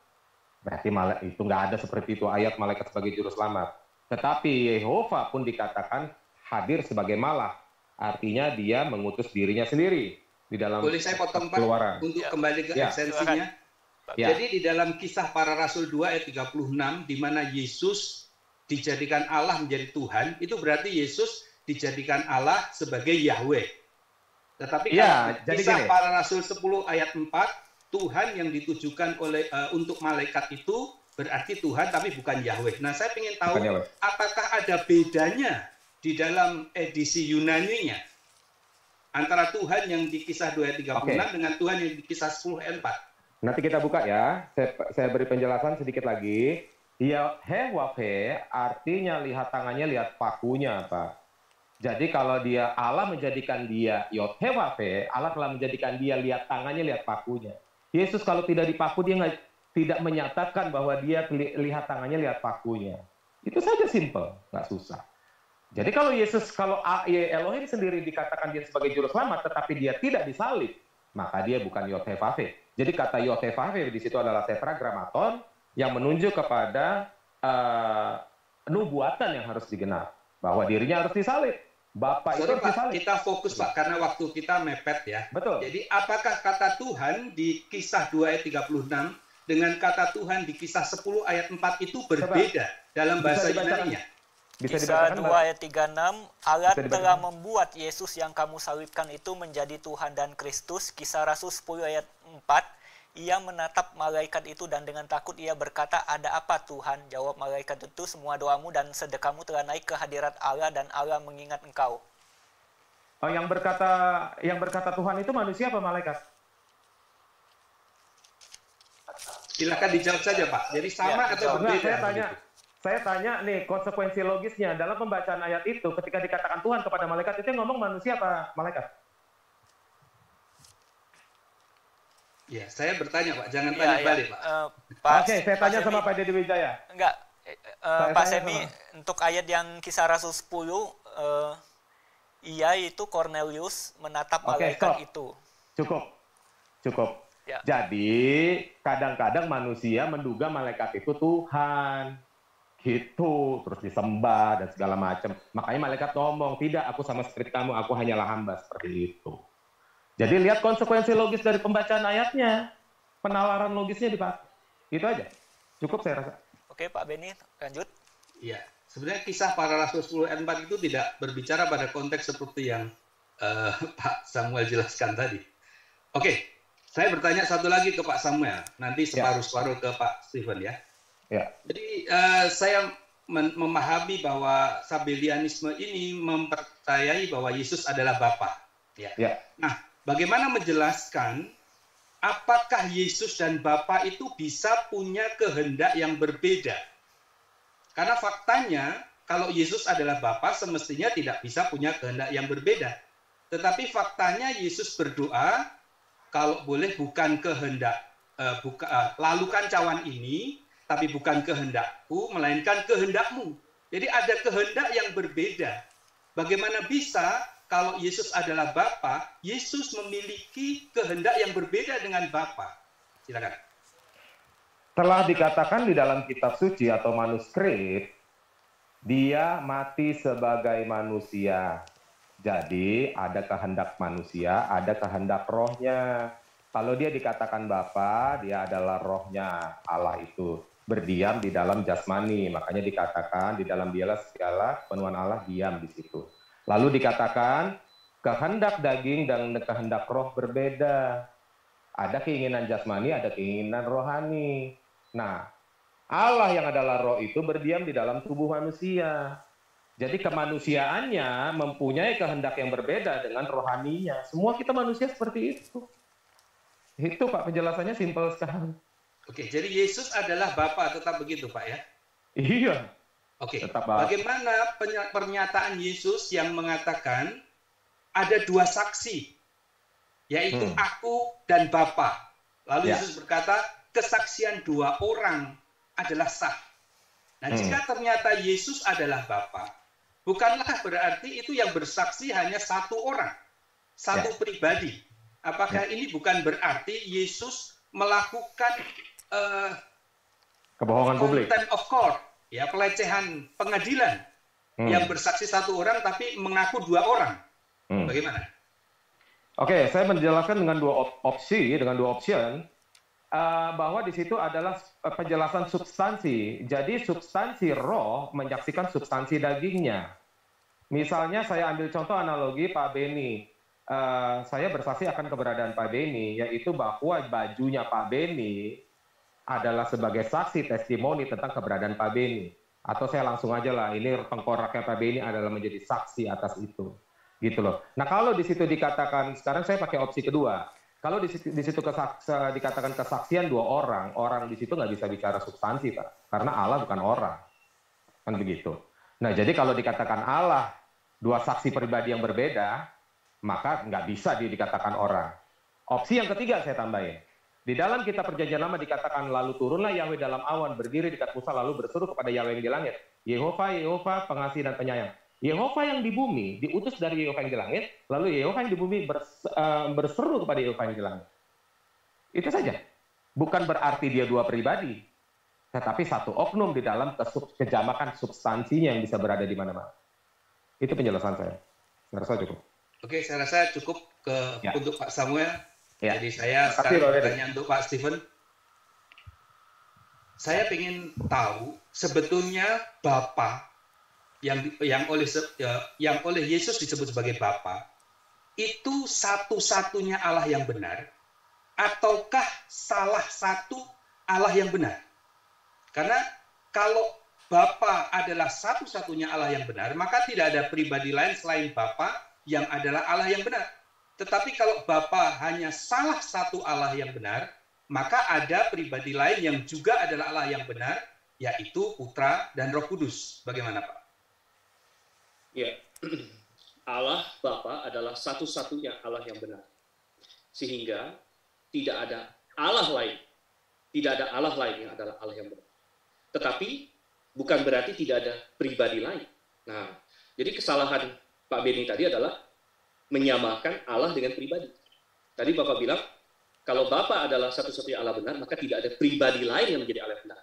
Berarti itu nggak ada seperti itu ayat malaikat sebagai juru selamat. Tetapi Yehova pun dikatakan hadir sebagai malah. Artinya dia mengutus dirinya sendiri di dalam. Boleh saya potong Pak Keluaran. untuk kembali ke esensinya. Jadi di dalam Kisah Para Rasul 2 ayat 36 di mana Yesus dijadikan Allah menjadi Tuhan, itu berarti Yesus dijadikan Allah sebagai Yahweh. Tetapi kalau Kisah Para Rasul 10 ayat 4, Tuhan yang ditujukan untuk malaikat itu berarti Tuhan tapi bukan Yahweh. Nah, saya ingin tahu apakah ada bedanya di dalam edisi Yunaninya antara Tuhan yang di Kisah 2 ayat 36 dengan Tuhan yang di Kisah 10 ayat 4. Nanti kita buka ya. Saya beri penjelasan sedikit lagi. Yahweh artinya lihat tangannya, lihat pakunya, Pak. Jadi kalau dia Allah menjadikan dia Yod-Heh-Wah-He, Allah telah menjadikan dia lihat tangannya, lihat pakunya. Yesus kalau tidak dipaku, dia tidak menyatakan bahwa dia lihat tangannya, lihat pakunya. Itu saja simple, nggak susah. Jadi kalau Yesus, kalau Elohim sendiri dikatakan dia sebagai juru selamat, tetapi dia tidak disalib, maka dia bukan Yod-Heh-Wah-He. Jadi kata Yod-Heh-Wah-He di situ adalah tetragrammaton yang menunjuk kepada nubuatan yang harus digenap, bahwa dirinya harus disalib. Bapak itu harus disalib. Kita fokus Pak, karena waktu kita mepet ya. Betul. Jadi apakah kata Tuhan di Kisah 2 ayat 36 dengan kata Tuhan di Kisah 10 ayat 4 itu berbeda dalam bahasa Yunani-nya? Kisah 2 ayat 36, Allah telah membuat Yesus yang kamu salibkan itu menjadi Tuhan dan Kristus. Kisah Rasul 10 ayat 4, ia menatap malaikat itu dan dengan takut ia berkata, ada apa Tuhan? Jawab malaikat itu, semua doamu dan sedekahmu telah naik ke hadirat Allah dan Allah mengingat engkau. Oh, yang berkata Tuhan itu manusia apa malaikat? Silakan dijawab saja Pak. Jadi sama atau berbeda? Saya tanya nih konsekuensi logisnya dalam pembacaan ayat itu ketika dikatakan Tuhan kepada malaikat itu ngomong manusia apa malaikat? Ya, saya bertanya Pak, jangan tanya balik Pak. Oke, saya tanya sama Pak Deddy Wijaya. Enggak, Pak Semi, untuk ayat yang Kisah Rasul 10, iya itu Cornelius menatap malaikat itu. Cukup. Ya. Jadi, kadang-kadang manusia menduga malaikat itu Tuhan. Gitu, terus disembah dan segala macam. Makanya malaikat ngomong, tidak, aku sama seperti kamu, aku hanyalah hamba, seperti itu. Jadi lihat konsekuensi logis dari pembacaan ayatnya. Penalaran logisnya dipakai. Itu aja. Cukup saya rasa. Oke Pak Beni, lanjut. Iya, sebenarnya Kisah Para Rasul 10 ayat 4 itu tidak berbicara pada konteks seperti yang Pak Samuel jelaskan tadi. Oke, saya bertanya satu lagi ke Pak Samuel. Nanti separuh-separuh ke Pak Stephen ya. Jadi saya memahami bahwa Sabellianisme ini mempercayai bahwa Yesus adalah Bapa. Nah, bagaimana menjelaskan apakah Yesus dan Bapa itu bisa punya kehendak yang berbeda? Karena faktanya kalau Yesus adalah Bapa semestinya tidak bisa punya kehendak yang berbeda. Tetapi faktanya Yesus berdoa, kalau boleh bukan kehendak, lalukan cawan ini, tapi bukan kehendakku, melainkan kehendakmu. Jadi ada kehendak yang berbeda. Bagaimana bisa kalau Yesus adalah Bapa, Yesus memiliki kehendak yang berbeda dengan Bapa? Silakan. Telah dikatakan di dalam kitab suci atau manuskrip, dia mati sebagai manusia. Jadi ada kehendak manusia, ada kehendak rohnya. Kalau dia dikatakan Bapa, dia adalah rohnya Allah itu. Berdiam di dalam jasmani. Makanya dikatakan di dalam dialah segala penuhan Allah diam di situ. Lalu dikatakan kehendak daging dan kehendak roh berbeda. Ada keinginan jasmani, ada keinginan rohani. Nah, Allah yang adalah roh itu berdiam di dalam tubuh manusia. Jadi kemanusiaannya mempunyai kehendak yang berbeda dengan rohaninya. Semua kita manusia seperti itu. Itu Pak, penjelasannya simpel sekali. Oke, jadi Yesus adalah Bapa, tetap begitu Pak ya? Iya. Oke, Tetap Bapa. bagaimana pernyataan Yesus yang mengatakan ada dua saksi, yaitu aku dan Bapa. Lalu Yesus berkata, kesaksian dua orang adalah sah. Nah, jika ternyata Yesus adalah Bapa, bukanlah berarti itu yang bersaksi hanya satu orang, satu pribadi. Apakah ini bukan berarti Yesus melakukan kebohongan publik, contempt of court, ya, pelecehan pengadilan, yang bersaksi satu orang tapi mengaku dua orang? Bagaimana? Oke, saya menjelaskan dengan dua option, bahwa di situ adalah penjelasan substansi. Jadi substansi roh menyaksikan substansi dagingnya. Misalnya saya ambil contoh analogi Pak Beni. Saya bersaksi akan keberadaan Pak Beni, yaitu bahwa bajunya Pak Beni adalah sebagai saksi testimoni tentang keberadaan Pak Beni. Atau saya langsung aja lah, ini tengkoraknya Pak Beni adalah menjadi saksi atas itu. Gitu loh. Nah kalau di situ dikatakan, sekarang saya pakai opsi kedua. Kalau di situ dikatakan kesaksian dua orang di situ nggak bisa bicara substansi, Pak. Karena Allah bukan orang. Kan begitu. Nah, jadi kalau dikatakan Allah, dua saksi pribadi yang berbeda, maka nggak bisa dikatakan orang. Opsi yang ketiga saya tambahin. Di dalam kitab perjanjian lama dikatakan, lalu turunlah Yahweh dalam awan, berdiri dekat Musa, lalu berseru kepada Yahweh yang di langit. Yehova, Yehova, pengasih dan penyayang. Yehova yang di bumi diutus dari Yehova yang di langit, lalu Yehova yang di bumi berseru kepada Yehova yang di langit. Itu saja. Bukan berarti dia dua pribadi, tetapi satu oknum di dalam kejamakan substansinya yang bisa berada di mana-mana. Itu penjelasan saya. Saya rasa cukup. Oke, saya rasa cukup untuk Pak Samuel. Ya. Jadi saya sekarang bertanya untuk Pak Stephen. Saya ingin tahu sebetulnya Bapa yang oleh Yesus disebut sebagai Bapa, itu satu-satunya Allah yang benar, ataukah salah satu Allah yang benar? Karena kalau Bapa adalah satu-satunya Allah yang benar, maka tidak ada pribadi lain selain Bapa yang adalah Allah yang benar. Tetapi kalau Bapa hanya salah satu Allah yang benar, maka ada pribadi lain yang juga adalah Allah yang benar, yaitu Putra dan Roh Kudus. Bagaimana Pak? Ya, Allah Bapa adalah satu-satunya Allah yang benar. Sehingga tidak ada Allah lain. Tidak ada Allah lain yang adalah Allah yang benar. Tetapi bukan berarti tidak ada pribadi lain. Nah, jadi kesalahan Pak Beni tadi adalah menyamakan Allah dengan pribadi. Tadi Bapak bilang, kalau Bapa adalah satu-satunya Allah benar, maka tidak ada pribadi lain yang menjadi Allah benar.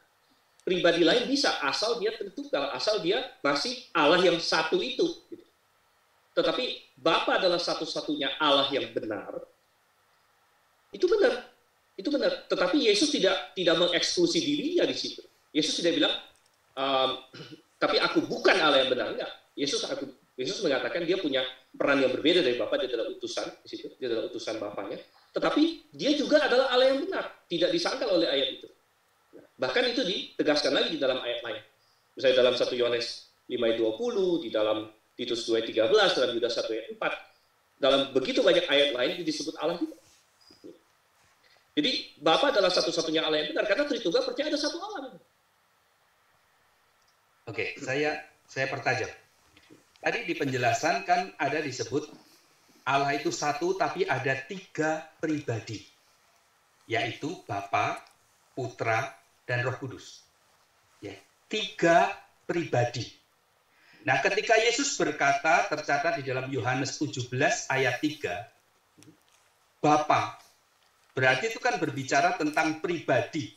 Pribadi lain bisa, asal dia tertunggal, asal dia masih Allah yang satu itu. Tetapi Bapa adalah satu-satunya Allah yang benar. Itu benar. Itu benar. Tetapi Yesus tidak mengeksklusi dirinya di situ. Yesus tidak bilang, tapi aku bukan Allah yang benar. Enggak. Yesus mengatakan dia punya peran yang berbeda dari Bapa, dia adalah utusan di situ, dia adalah utusan Bapanya. Tetapi dia juga adalah Allah yang benar, tidak disangkal oleh ayat itu. Bahkan itu ditegaskan lagi di dalam ayat lain. Misalnya dalam 1 Yohanes 5:20, di dalam Titus 2:13, dalam Yudas 1:4. Dalam begitu banyak ayat lain disebut Allah juga. Jadi Bapa adalah satu-satunya Allah yang benar karena Tritunggal percaya ada satu Allah. Oke, saya pertajam. Tadi di penjelasan kan ada disebut Allah itu satu tapi ada 3 pribadi, yaitu Bapa, Putra, dan Roh Kudus. Ya, 3 pribadi. Nah, ketika Yesus berkata, tercatat di dalam Yohanes 17 ayat 3, Bapa, berarti itu kan berbicara tentang pribadi.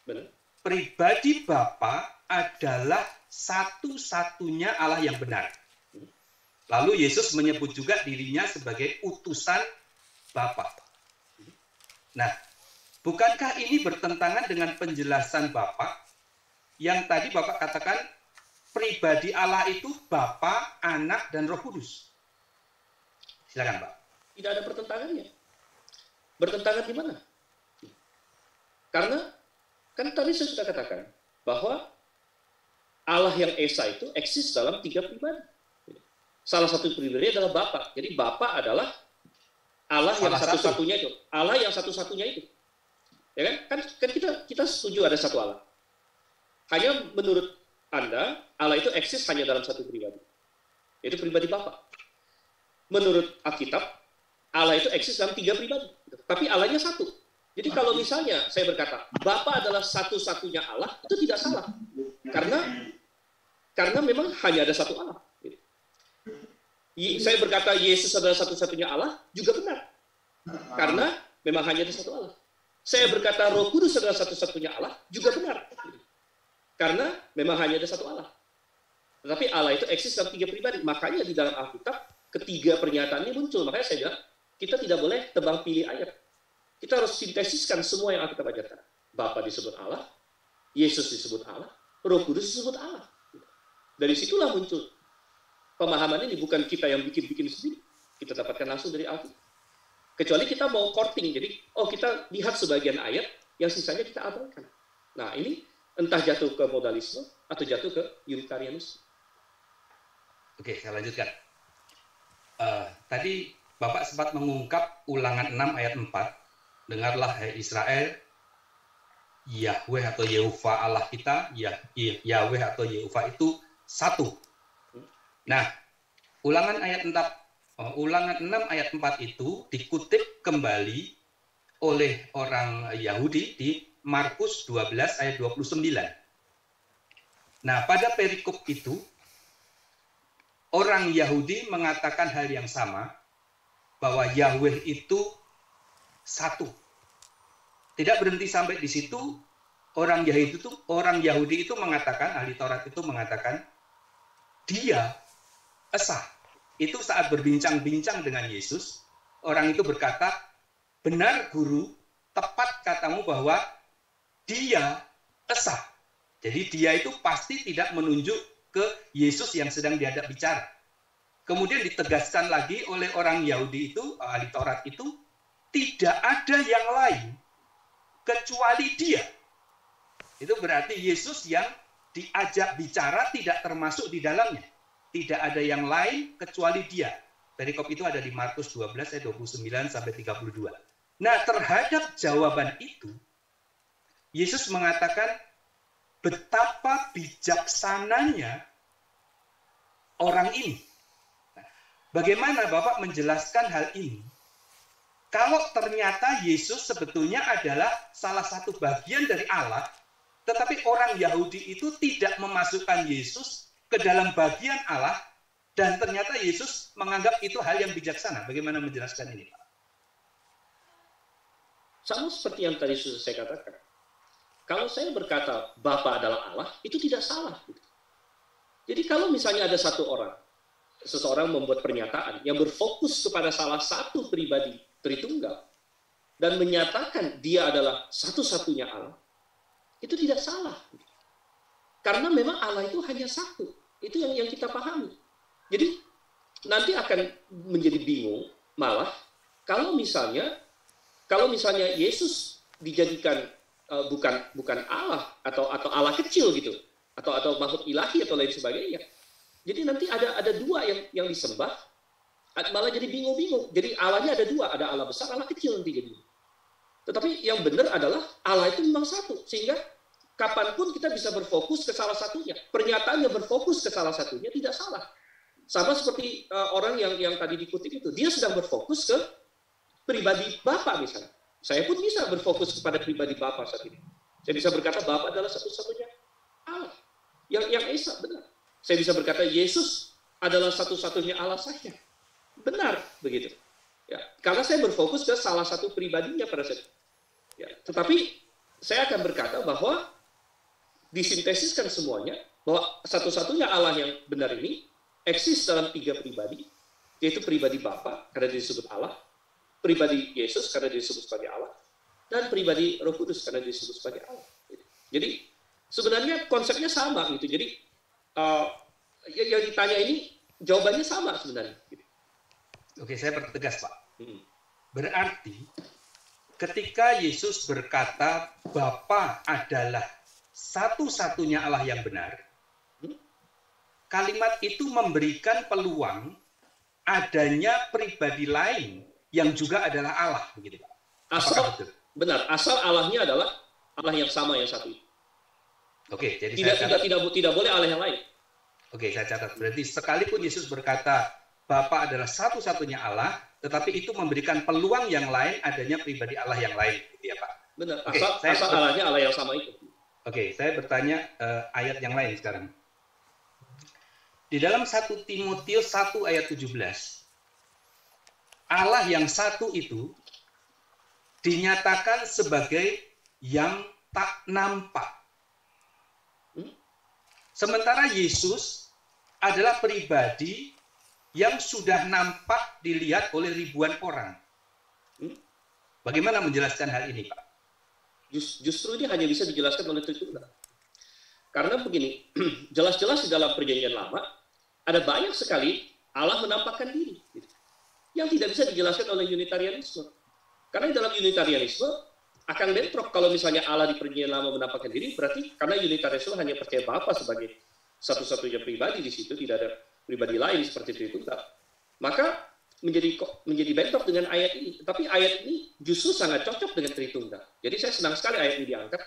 Benar. Pribadi Bapa adalah satu-satunya Allah yang benar. Lalu Yesus menyebut juga dirinya sebagai utusan Bapa. Nah, bukankah ini bertentangan dengan penjelasan Bapa yang tadi Bapak katakan pribadi Allah itu Bapa, Anak, dan Roh Kudus? Silakan, Pak. Tidak ada pertentangannya. Bertentangan di mana? Karena kan tadi saya sudah katakan bahwa Allah yang Esa itu eksis dalam 3 pribadi. Salah satu pribadi adalah Bapa. Jadi Bapa adalah Allah yang satu-satunya itu. Allah yang satu-satunya itu. Ya kan? Kan kita setuju ada satu Allah. Hanya menurut Anda, Allah itu eksis hanya dalam satu pribadi. Yaitu pribadi Bapa. Menurut Alkitab, Allah itu eksis dalam 3 pribadi. Tapi Allahnya satu. Jadi kalau misalnya saya berkata, Bapa adalah satu-satunya Allah, itu tidak salah. Karena memang hanya ada satu Allah. Saya berkata Yesus adalah satu-satunya Allah, juga benar. Karena memang hanya ada satu Allah. Saya berkata Roh Kudus adalah satu-satunya Allah, juga benar. Karena memang hanya ada satu Allah. Tetapi Allah itu eksis dalam 3 pribadi. Makanya di dalam Alkitab, ketiga pernyataan ini muncul. Makanya saya bilang, kita tidak boleh tebang pilih ayat. Kita harus sintesiskan semua yang Alkitab ajarkan. Bapa disebut Allah, Yesus disebut Allah, Roh Kudus disebut Allah. Dari situlah muncul pemahaman ini, bukan kita yang bikin-bikin sendiri. Kita dapatkan langsung dari Alkitab. Kecuali kita mau korting, jadi kita lihat sebagian ayat, yang sisanya kita abaikan. Nah ini entah jatuh ke modalisme atau jatuh ke unitarianisme. Oke, saya lanjutkan. Tadi Bapak sempat mengungkap Ulangan 6 ayat 4. Dengarlah hai Israel, Yahweh atau Yehovah Allah kita, Yahweh atau Yehovah itu satu. Nah, Ulangan 6 ayat 4 itu dikutip kembali oleh orang Yahudi di Markus 12 ayat 29. Nah, pada perikop itu, orang Yahudi mengatakan hal yang sama, bahwa Yahweh itu satu. Tidak berhenti sampai di situ, orang Yahudi itu mengatakan, ahli Taurat itu mengatakan, dia Esa. Itu saat berbincang-bincang dengan Yesus, orang itu berkata, benar guru, tepat katamu bahwa dia Esa. Jadi dia itu pasti tidak menunjuk ke Yesus yang sedang dihadap bicara. Kemudian ditegaskan lagi oleh orang Yahudi itu, ahli Taurat itu, tidak ada yang lain kecuali dia. Itu berarti Yesus yang diajak bicara tidak termasuk di dalamnya. Tidak ada yang lain kecuali dia. Perikop itu ada di Markus 12 ayat 29 sampai 32. Nah, terhadap jawaban itu, Yesus mengatakan betapa bijaksananya orang ini. Bagaimana Bapak menjelaskan hal ini? Kalau ternyata Yesus sebetulnya adalah salah satu bagian dari Allah, tetapi orang Yahudi itu tidak memasukkan Yesus ke dalam bagian Allah, dan ternyata Yesus menganggap itu hal yang bijaksana. Bagaimana menjelaskan ini, Pak? Sama seperti yang tadi sudah saya katakan. Kalau saya berkata Bapa adalah Allah, itu tidak salah. Jadi kalau misalnya ada seseorang membuat pernyataan yang berfokus kepada salah satu pribadi Tritunggal, dan menyatakan dia adalah satu-satunya Allah, itu tidak salah. Karena memang Allah itu hanya satu. Itu yang kita pahami. Jadi nanti akan menjadi bingung malah kalau misalnya Yesus dijadikan bukan Allah atau Allah kecil gitu, atau makhluk ilahi atau lain sebagainya. Jadi nanti ada dua yang disembah, malah jadi bingung-bingung. Jadi Allahnya ada dua, ada Allah besar, Allah kecil nanti jadi. Tetapi yang benar adalah Allah itu memang satu, sehingga kapanpun kita bisa berfokus ke salah satunya. Pernyataan yang berfokus ke salah satunya tidak salah. sama seperti orang yang tadi dikutip itu, dia sedang berfokus ke pribadi Bapa misalnya. Saya pun bisa berfokus kepada pribadi Bapa saat ini. Saya bisa berkata Bapa adalah satu-satunya Allah. Yang Esa, benar. Saya bisa berkata Yesus adalah satu-satunya Allah saja. Benar, begitu. Ya, karena saya berfokus ke salah satu pribadinya pada saat itu. Ya, tetapi saya akan berkata bahwa disintesiskan semuanya, bahwa satu-satunya Allah yang benar ini eksis dalam 3 pribadi, yaitu pribadi Bapa karena disebut Allah, pribadi Yesus karena disebut sebagai Allah, dan pribadi Roh Kudus karena disebut sebagai Allah. Jadi sebenarnya konsepnya sama gitu. Jadi yang ditanya ini jawabannya sama sebenarnya. Oke, saya pertegas, Pak. Berarti ketika Yesus berkata Bapa adalah satu-satunya Allah yang benar, kalimat itu memberikan peluang adanya pribadi lain yang juga adalah Allah, begitu Pak. Benar, asal Allahnya adalah Allah yang sama yang satu. Oke, jadi tidak boleh Allah yang lain. Oke, saya catat. Berarti sekalipun Yesus berkata Bapa adalah satu-satunya Allah, tetapi itu memberikan peluang yang lain adanya pribadi Allah yang lain, gitu ya Pak. Benar, asal Allahnya Allah yang sama itu. Oke, saya bertanya ayat yang lain sekarang. Di dalam 1 Timotius 1 ayat 17, Allah yang satu itu dinyatakan sebagai yang tak nampak. Sementara Yesus adalah pribadi yang sudah nampak dilihat oleh ribuan orang. Bagaimana menjelaskan hal ini, Pak? Justru ini hanya bisa dijelaskan oleh Tritunggal. Karena begini, jelas-jelas di dalam Perjanjian Lama, ada banyak sekali Allah menampakkan diri. Yang tidak bisa dijelaskan oleh Unitarianisme. Karena dalam Unitarianisme, akan bentrok kalau misalnya Allah di Perjanjian Lama menampakkan diri, berarti karena Unitarianisme hanya percaya Bapa sebagai satu-satunya pribadi di situ, tidak ada pribadi lain seperti Tritunggal. Maka menjadi bentrok dengan ayat ini. Tapi ayat ini justru sangat cocok dengan Tritunggal. Jadi saya senang sekali ayat ini diangkat.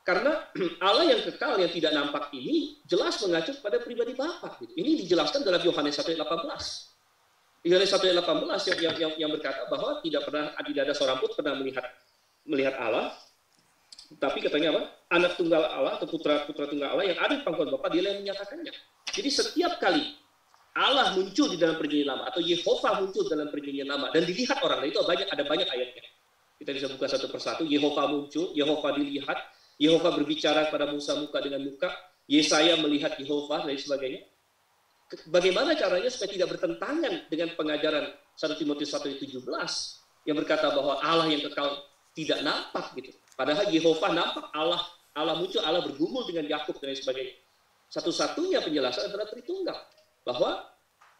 Karena Allah yang kekal, yang tidak nampak ini jelas mengacu pada pribadi Bapa. Ini dijelaskan dalam Yohanes 1:18. Yohanes 1:18 yang berkata bahwa tidak ada seorang pun pernah melihat Allah. Tapi katanya apa? Anak tunggal Allah atau putra tunggal Allah yang ada di pangkuan Bapa, dia yang menyatakannya. Jadi setiap kali Allah muncul di dalam Perjanjian Lama atau Yehovah muncul dalam Perjanjian Lama dan dilihat orang, itu ada banyak ayatnya. Kita bisa buka satu persatu. Yehovah muncul, Yehovah dilihat, Yehovah berbicara pada Musa muka dengan muka, Yesaya melihat Yehovah dan sebagainya. Bagaimana caranya supaya tidak bertentangan dengan pengajaran 1 Timotius 1:17 yang berkata bahwa Allah yang kekal tidak nampak gitu. Padahal Yehovah nampak, Allah muncul, Allah bergumul dengan Yakub dan sebagainya. Satu-satunya penjelasan adalah Tritunggal. Bahwa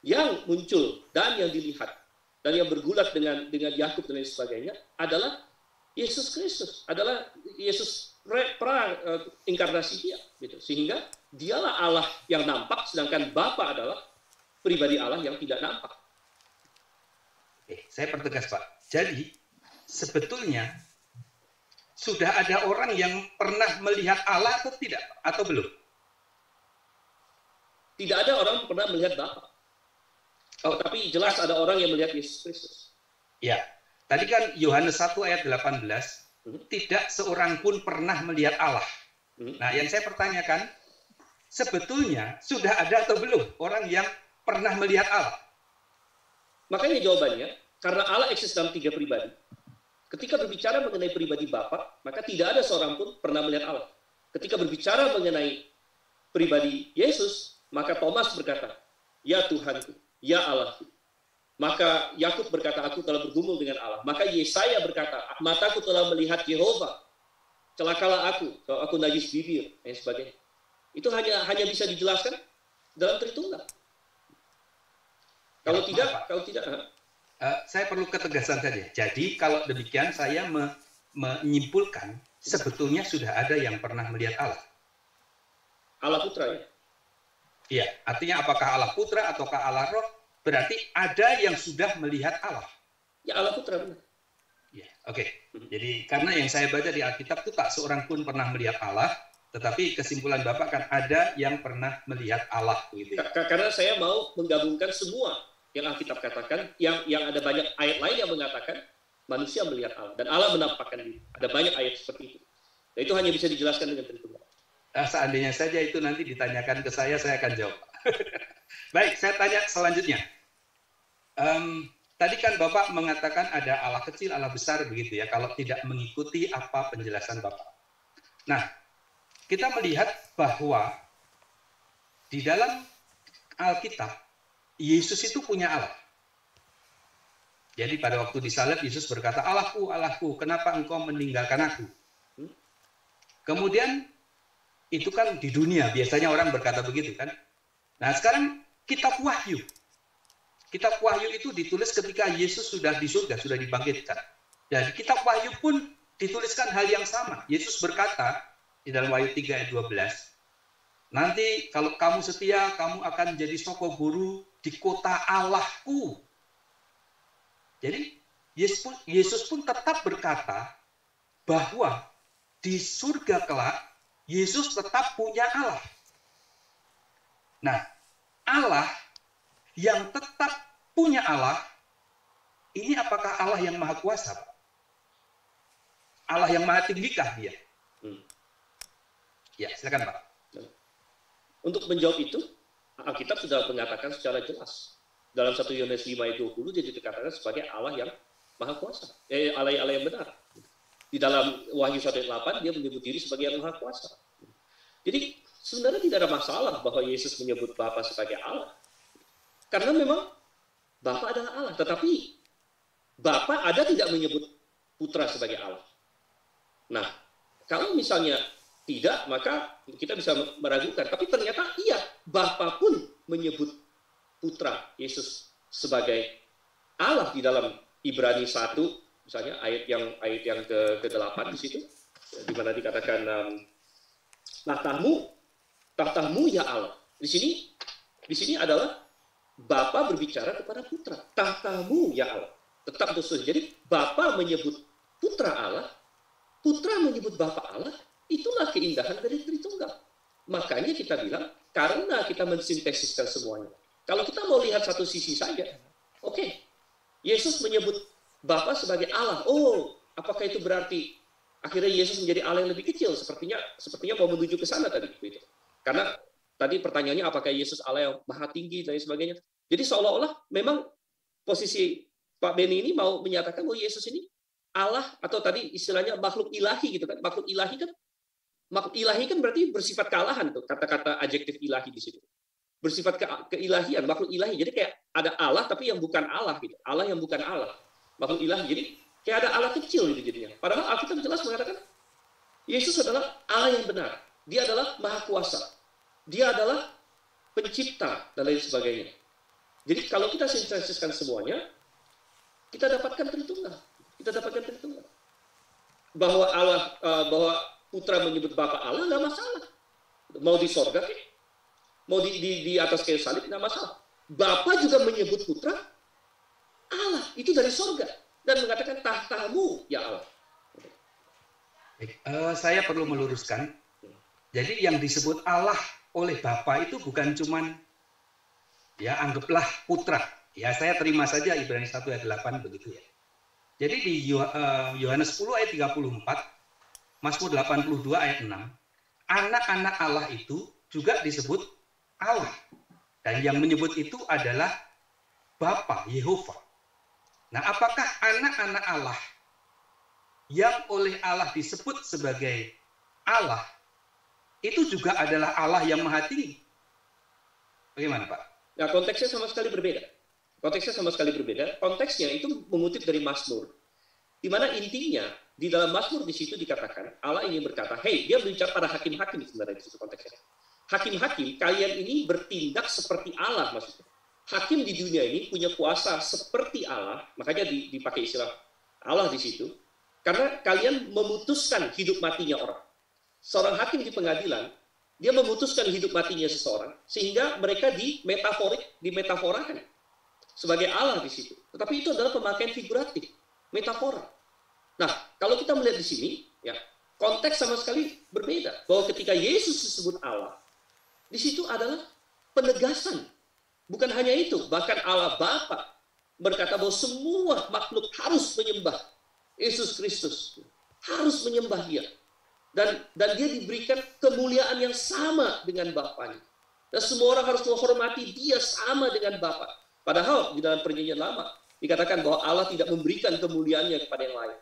yang muncul dan yang dilihat dan yang bergulat dengan Yakub dan lain sebagainya adalah Yesus Kristus, adalah Yesus inkarnasi dia, gitu. Sehingga dialah Allah yang nampak, sedangkan Bapa adalah pribadi Allah yang tidak nampak. Saya pertegas Pak. Jadi sebetulnya sudah ada orang yang pernah melihat Allah atau tidak, atau belum? Tidak ada orang yang pernah melihat Bapa. Tapi jelas ada orang yang melihat Yesus Kristus. Ya, tadi kan Yohanes 1 ayat 18, tidak seorang pun pernah melihat Allah. Nah, yang saya pertanyakan, sebetulnya sudah ada atau belum orang yang pernah melihat Allah? Makanya jawabannya, karena Allah eksis dalam 3 pribadi. Ketika berbicara mengenai pribadi Bapa, maka tidak ada seorang pun pernah melihat Allah. Ketika berbicara mengenai pribadi Yesus, maka Thomas berkata, "Ya Tuhanku, ya Allahku." Maka Yakub berkata, "Aku telah bergumul dengan Allah." Maka Yesaya berkata, "Mataku telah melihat Yehova. Celakalah aku, kalau aku najis bibir," dan sebagainya. Itu hanya bisa dijelaskan dalam Tritunggal. Kalau tidak, saya perlu ketegasan saja. Jadi kalau demikian saya menyimpulkan sebetulnya sudah ada yang pernah melihat Allah. Allah Putra ya. Iya, artinya apakah Allah Putra ataukah Allah Roh? Berarti ada yang sudah melihat Allah. Ya Allah Putra benar. Ya, oke. Jadi karena yang saya baca di Alkitab itu tak seorang pun pernah melihat Allah, Tetapi kesimpulan Bapak kan ada yang pernah melihat Allah gitu ya. Karena saya mau menggabungkan semua yang Alkitab katakan, yang ada banyak ayat lain yang mengatakan manusia melihat Allah dan Allah menampakkan diri. Ada banyak ayat seperti itu. Dan itu hanya bisa dijelaskan dengan Tritunggal. Seandainya saja itu nanti ditanyakan ke saya akan jawab. Baik, saya tanya selanjutnya. Tadi kan Bapak mengatakan ada Allah kecil, Allah besar begitu ya, kalau tidak mengikuti apa penjelasan Bapak. Nah, kita melihat bahwa di dalam Alkitab, Yesus itu punya Allah. Jadi pada waktu disalib, Yesus berkata, Allahku, Allahku, kenapa engkau meninggalkan aku? Kemudian, itu kan di dunia, biasanya orang berkata begitu kan. Nah sekarang kitab Wahyu. Kitab Wahyu itu ditulis ketika Yesus sudah di surga, sudah dibangkitkan. Dan kitab Wahyu pun dituliskan hal yang sama. Yesus berkata, di dalam Wahyu 3 ayat 12, nanti kalau kamu setia, kamu akan menjadi soko guru di kota Allahku. Jadi Yesus pun tetap berkata bahwa di surga kelak, Yesus tetap punya Allah. Nah, Allah yang tetap punya Allah, ini apakah Allah yang maha kuasa, Pak? Allah yang maha tinggikah dia? Ya, silakan Pak. Untuk menjawab itu, Alkitab sudah mengatakan secara jelas. Dalam 1 Yohanes 5 ayat 20 dia dikatakan sebagai Allah yang maha kuasa. Allah yang benar. Di dalam Wahyu 1 ayat 8 dia menyebut diri sebagai yang maha kuasa. Jadi sebenarnya tidak ada masalah bahwa Yesus menyebut Bapa sebagai Allah. Karena memang Bapa adalah Allah. Tetapi Bapa ada tidak menyebut Putra sebagai Allah. Nah, kalau misalnya tidak, maka kita bisa meragukan. Tapi ternyata iya, Bapa pun menyebut Putra Yesus sebagai Allah di dalam Ibrani 1, misalnya ayat yang ke-8 di situ, di mana dikatakan tahtamu ya Allah. Di sini adalah Bapa berbicara kepada Putra. Tahtamu ya Allah. Tetap terus. Jadi Bapa menyebut Putra Allah, Putra menyebut Bapa Allah. Itulah keindahan dari Tritunggal. Makanya kita bilang, karena kita mensintesiskan semuanya. Kalau kita mau lihat satu sisi saja, oke, Yesus menyebut Bapa sebagai Allah. Oh, apakah itu berarti akhirnya Yesus menjadi Allah yang lebih kecil? Sepertinya mau menuju ke sana tadi. Karena tadi pertanyaannya apakah Yesus Allah yang maha tinggi dan sebagainya. Jadi seolah-olah memang posisi Pak Beni ini mau menyatakan bahwa Yesus ini Allah, atau tadi istilahnya makhluk ilahi gitu kan. Makhluk ilahi kan berarti bersifat kealahan tuh, kata-kata adjektif ilahi di situ. Bersifat keilahian, makhluk ilahi. Jadi kayak ada Allah tapi yang bukan Allah gitu. Allah yang bukan Allah. Makhluk ilahi. Jadi kayak ada Allah kecil gitu jadinya. Padahal Alkitab jelas mengatakan Yesus adalah Allah yang benar. Dia adalah maha kuasa. Dia adalah pencipta dan lain sebagainya. Jadi kalau kita sintetiskan semuanya, kita dapatkan Tritunggal. Bahwa Putra menyebut Bapa Allah nggak masalah. Mau di sorga, mau di atas kayu salib nggak masalah. Bapa juga menyebut Putra Allah, itu dari sorga dan mengatakan tahtamu ya Allah. Saya perlu meluruskan. Jadi yang disebut Allah oleh Bapa itu bukan cuman ya anggaplah Putra. Ya saya terima saja Ibrani 1 ayat 8 begitu ya. Jadi di Yohanes 10 ayat 34, Mazmur 82 ayat 6, anak-anak Allah itu juga disebut Allah. Dan yang menyebut itu adalah Bapa, Yehova. Nah, apakah anak-anak Allah yang oleh Allah disebut sebagai Allah, itu juga adalah Allah yang maha tinggi? Bagaimana, Pak? Nah, konteksnya sama sekali berbeda. Konteksnya itu mengutip dari Mazmur. Di mana intinya, di dalam Mazmur di situ dikatakan, Allah ingin berkata, hey, dia berbicara pada hakim-hakim sebenarnya di situ konteksnya. Hakim-hakim, kalian ini bertindak seperti Allah maksudnya. Hakim di dunia ini punya kuasa seperti Allah, makanya dipakai istilah Allah di situ, karena kalian memutuskan hidup matinya orang. Seorang hakim di pengadilan, dia memutuskan hidup matinya seseorang, sehingga mereka dimetaforakan sebagai Allah di situ. Tetapi itu adalah pemakaian figuratif, metafora. Nah, kalau kita melihat di sini, ya konteks sama sekali berbeda. Bahwa ketika Yesus disebut Allah, di situ adalah penegasan. Bukan hanya itu, bahkan Allah Bapa berkata bahwa semua makhluk harus menyembah Yesus Kristus. Harus menyembah Dia. Dan Dia diberikan kemuliaan yang sama dengan Bapanya. Dan semua orang harus menghormati Dia sama dengan Bapa. Padahal di dalam Perjanjian Lama dikatakan bahwa Allah tidak memberikan kemuliaannya kepada yang lain.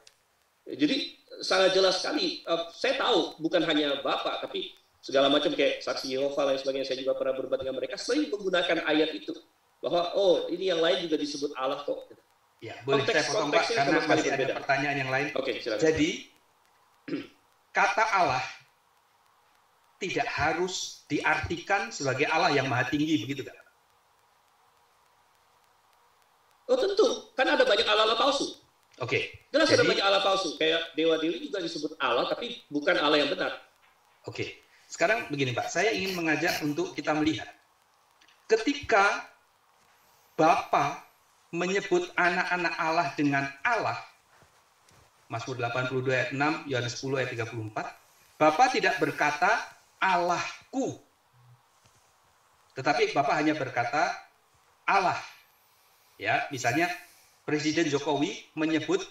Jadi sangat jelas sekali, saya tahu bukan hanya Bapak, tapi segala macam kayak saksi Yehova dan sebagainya, saya juga pernah berdebat dengan mereka, sering menggunakan ayat itu. Bahwa, oh ini yang lain juga disebut Allah kok. Ya, boleh saya potong Pak, karena masih ada pertanyaan yang lain. Oke, silakan. Jadi, kata Allah tidak harus diartikan sebagai Allah yang maha tinggi, begitu kan? Oh tentu, kan ada banyak Allah palsu. Oke. Jelas ada banyak Allah palsu, kayak dewa-dewi juga disebut Allah, tapi bukan Allah yang benar. Oke. Sekarang begini Pak, saya ingin mengajak untuk kita melihat. Ketika Bapa menyebut anak-anak Allah dengan Allah, Mazmur 82 ayat 6, Yohanes 10 ayat 34, Bapa tidak berkata Allahku. Tetapi Bapa hanya berkata Allah. Ya, misalnya Presiden Jokowi menyebut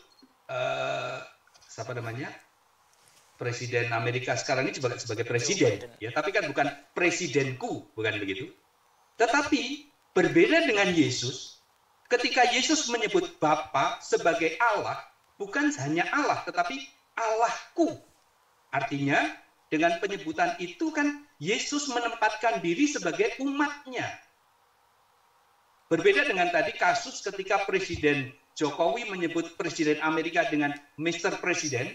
siapa namanya? Presiden Amerika sekarang ini sebagai presiden, ya, tapi kan bukan presidenku, bukan begitu. Tetapi berbeda dengan Yesus, ketika Yesus menyebut Bapa sebagai Allah, bukan hanya Allah, tetapi Allahku. Artinya, dengan penyebutan itu kan Yesus menempatkan diri sebagai umatnya. Berbeda dengan tadi kasus ketika Presiden Jokowi menyebut Presiden Amerika dengan Mr. Presiden,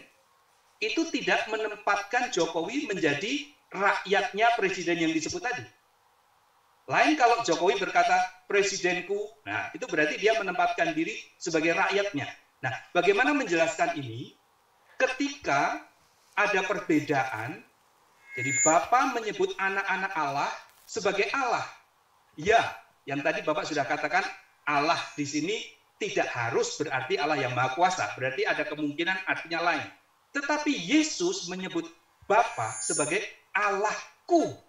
itu tidak menempatkan Jokowi menjadi rakyatnya presiden yang disebut tadi. Lain kalau Jokowi berkata presidenku, nah itu berarti dia menempatkan diri sebagai rakyatnya. Nah, bagaimana menjelaskan ini? Ketika ada perbedaan, jadi Bapa menyebut anak-anak Allah sebagai Allah. Ya, yang tadi Bapak sudah katakan Allah di sini tidak harus berarti Allah yang Maha Kuasa, berarti ada kemungkinan artinya lain. Tetapi Yesus menyebut Bapa sebagai Allahku.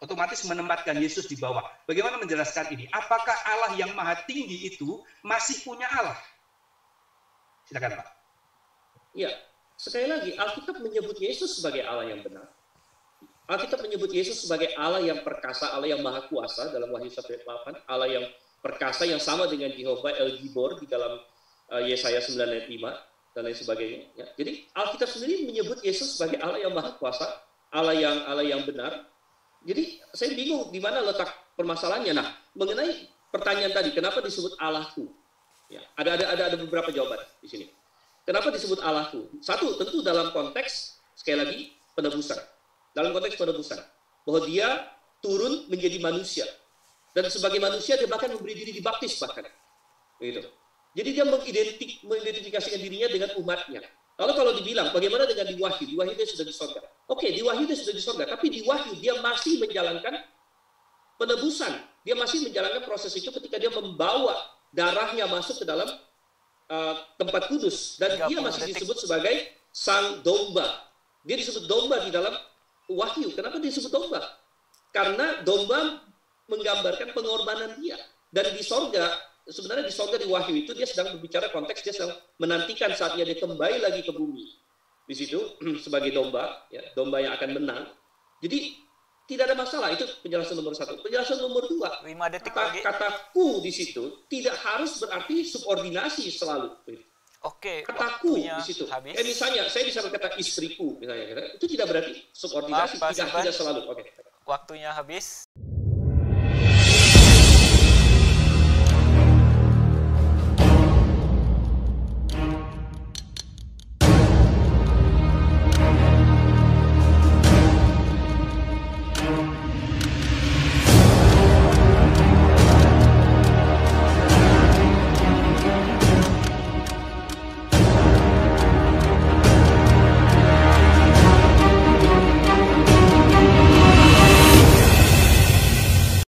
Otomatis menempatkan Yesus di bawah. Bagaimana menjelaskan ini? Apakah Allah yang Maha Tinggi itu masih punya Allah? Silakan Pak. Ya, sekali lagi Alkitab menyebut Yesus sebagai Allah yang benar. Alkitab menyebut Yesus sebagai Allah yang perkasa, Allah yang Maha Kuasa dalam Wahyu 1:8, Allah yang perkasa yang sama dengan Jehovah El Gibor di dalam Yesaya 9 ayat 5 dan lain sebagainya. Ya. Jadi Alkitab sendiri menyebut Yesus sebagai Allah yang Maha Kuasa, Allah yang benar. Jadi saya bingung di mana letak permasalahannya. Nah, mengenai pertanyaan tadi, kenapa disebut Allahku? Ya, ada beberapa jawaban di sini. Kenapa disebut Allahku? Satu, tentu dalam konteks sekali lagi penebusan. Dalam konteks penebusan, bahwa Dia turun menjadi manusia. Dan sebagai manusia dia bahkan memberi diri dibaptis bahkan. Begitu. Jadi dia mengidentifikasikan dirinya dengan umatnya. Lalu kalau dibilang bagaimana dengan di Wahyu? Di Wahyu dia sudah di sorga. Oke, di Wahyu dia sudah di sorga, tapi di Wahyu dia masih menjalankan penebusan. Dia masih menjalankan proses itu ketika dia membawa darahnya masuk ke dalam tempat kudus. Dan dia masih disebut sebagai sang domba. Dia disebut domba di dalam Wahyu. Kenapa dia disebut domba? Karena domba menggambarkan pengorbanan dia. Dan di sorga, sebenarnya di sorga di Wahyu itu dia sedang berbicara konteks, dia sedang menantikan saatnya dia kembali lagi ke bumi. Di situ sebagai domba, ya, domba yang akan menang. Jadi tidak ada masalah, itu penjelasan nomor 1. Penjelasan nomor 2, 5 detik lagi. Kataku di situ tidak harus berarti subordinasi selalu. Oke, kataku di situ. Misalnya saya bisa berkata istriku, misalnya, itu tidak berarti subordinasi, tidak selalu. Oke. Waktunya habis.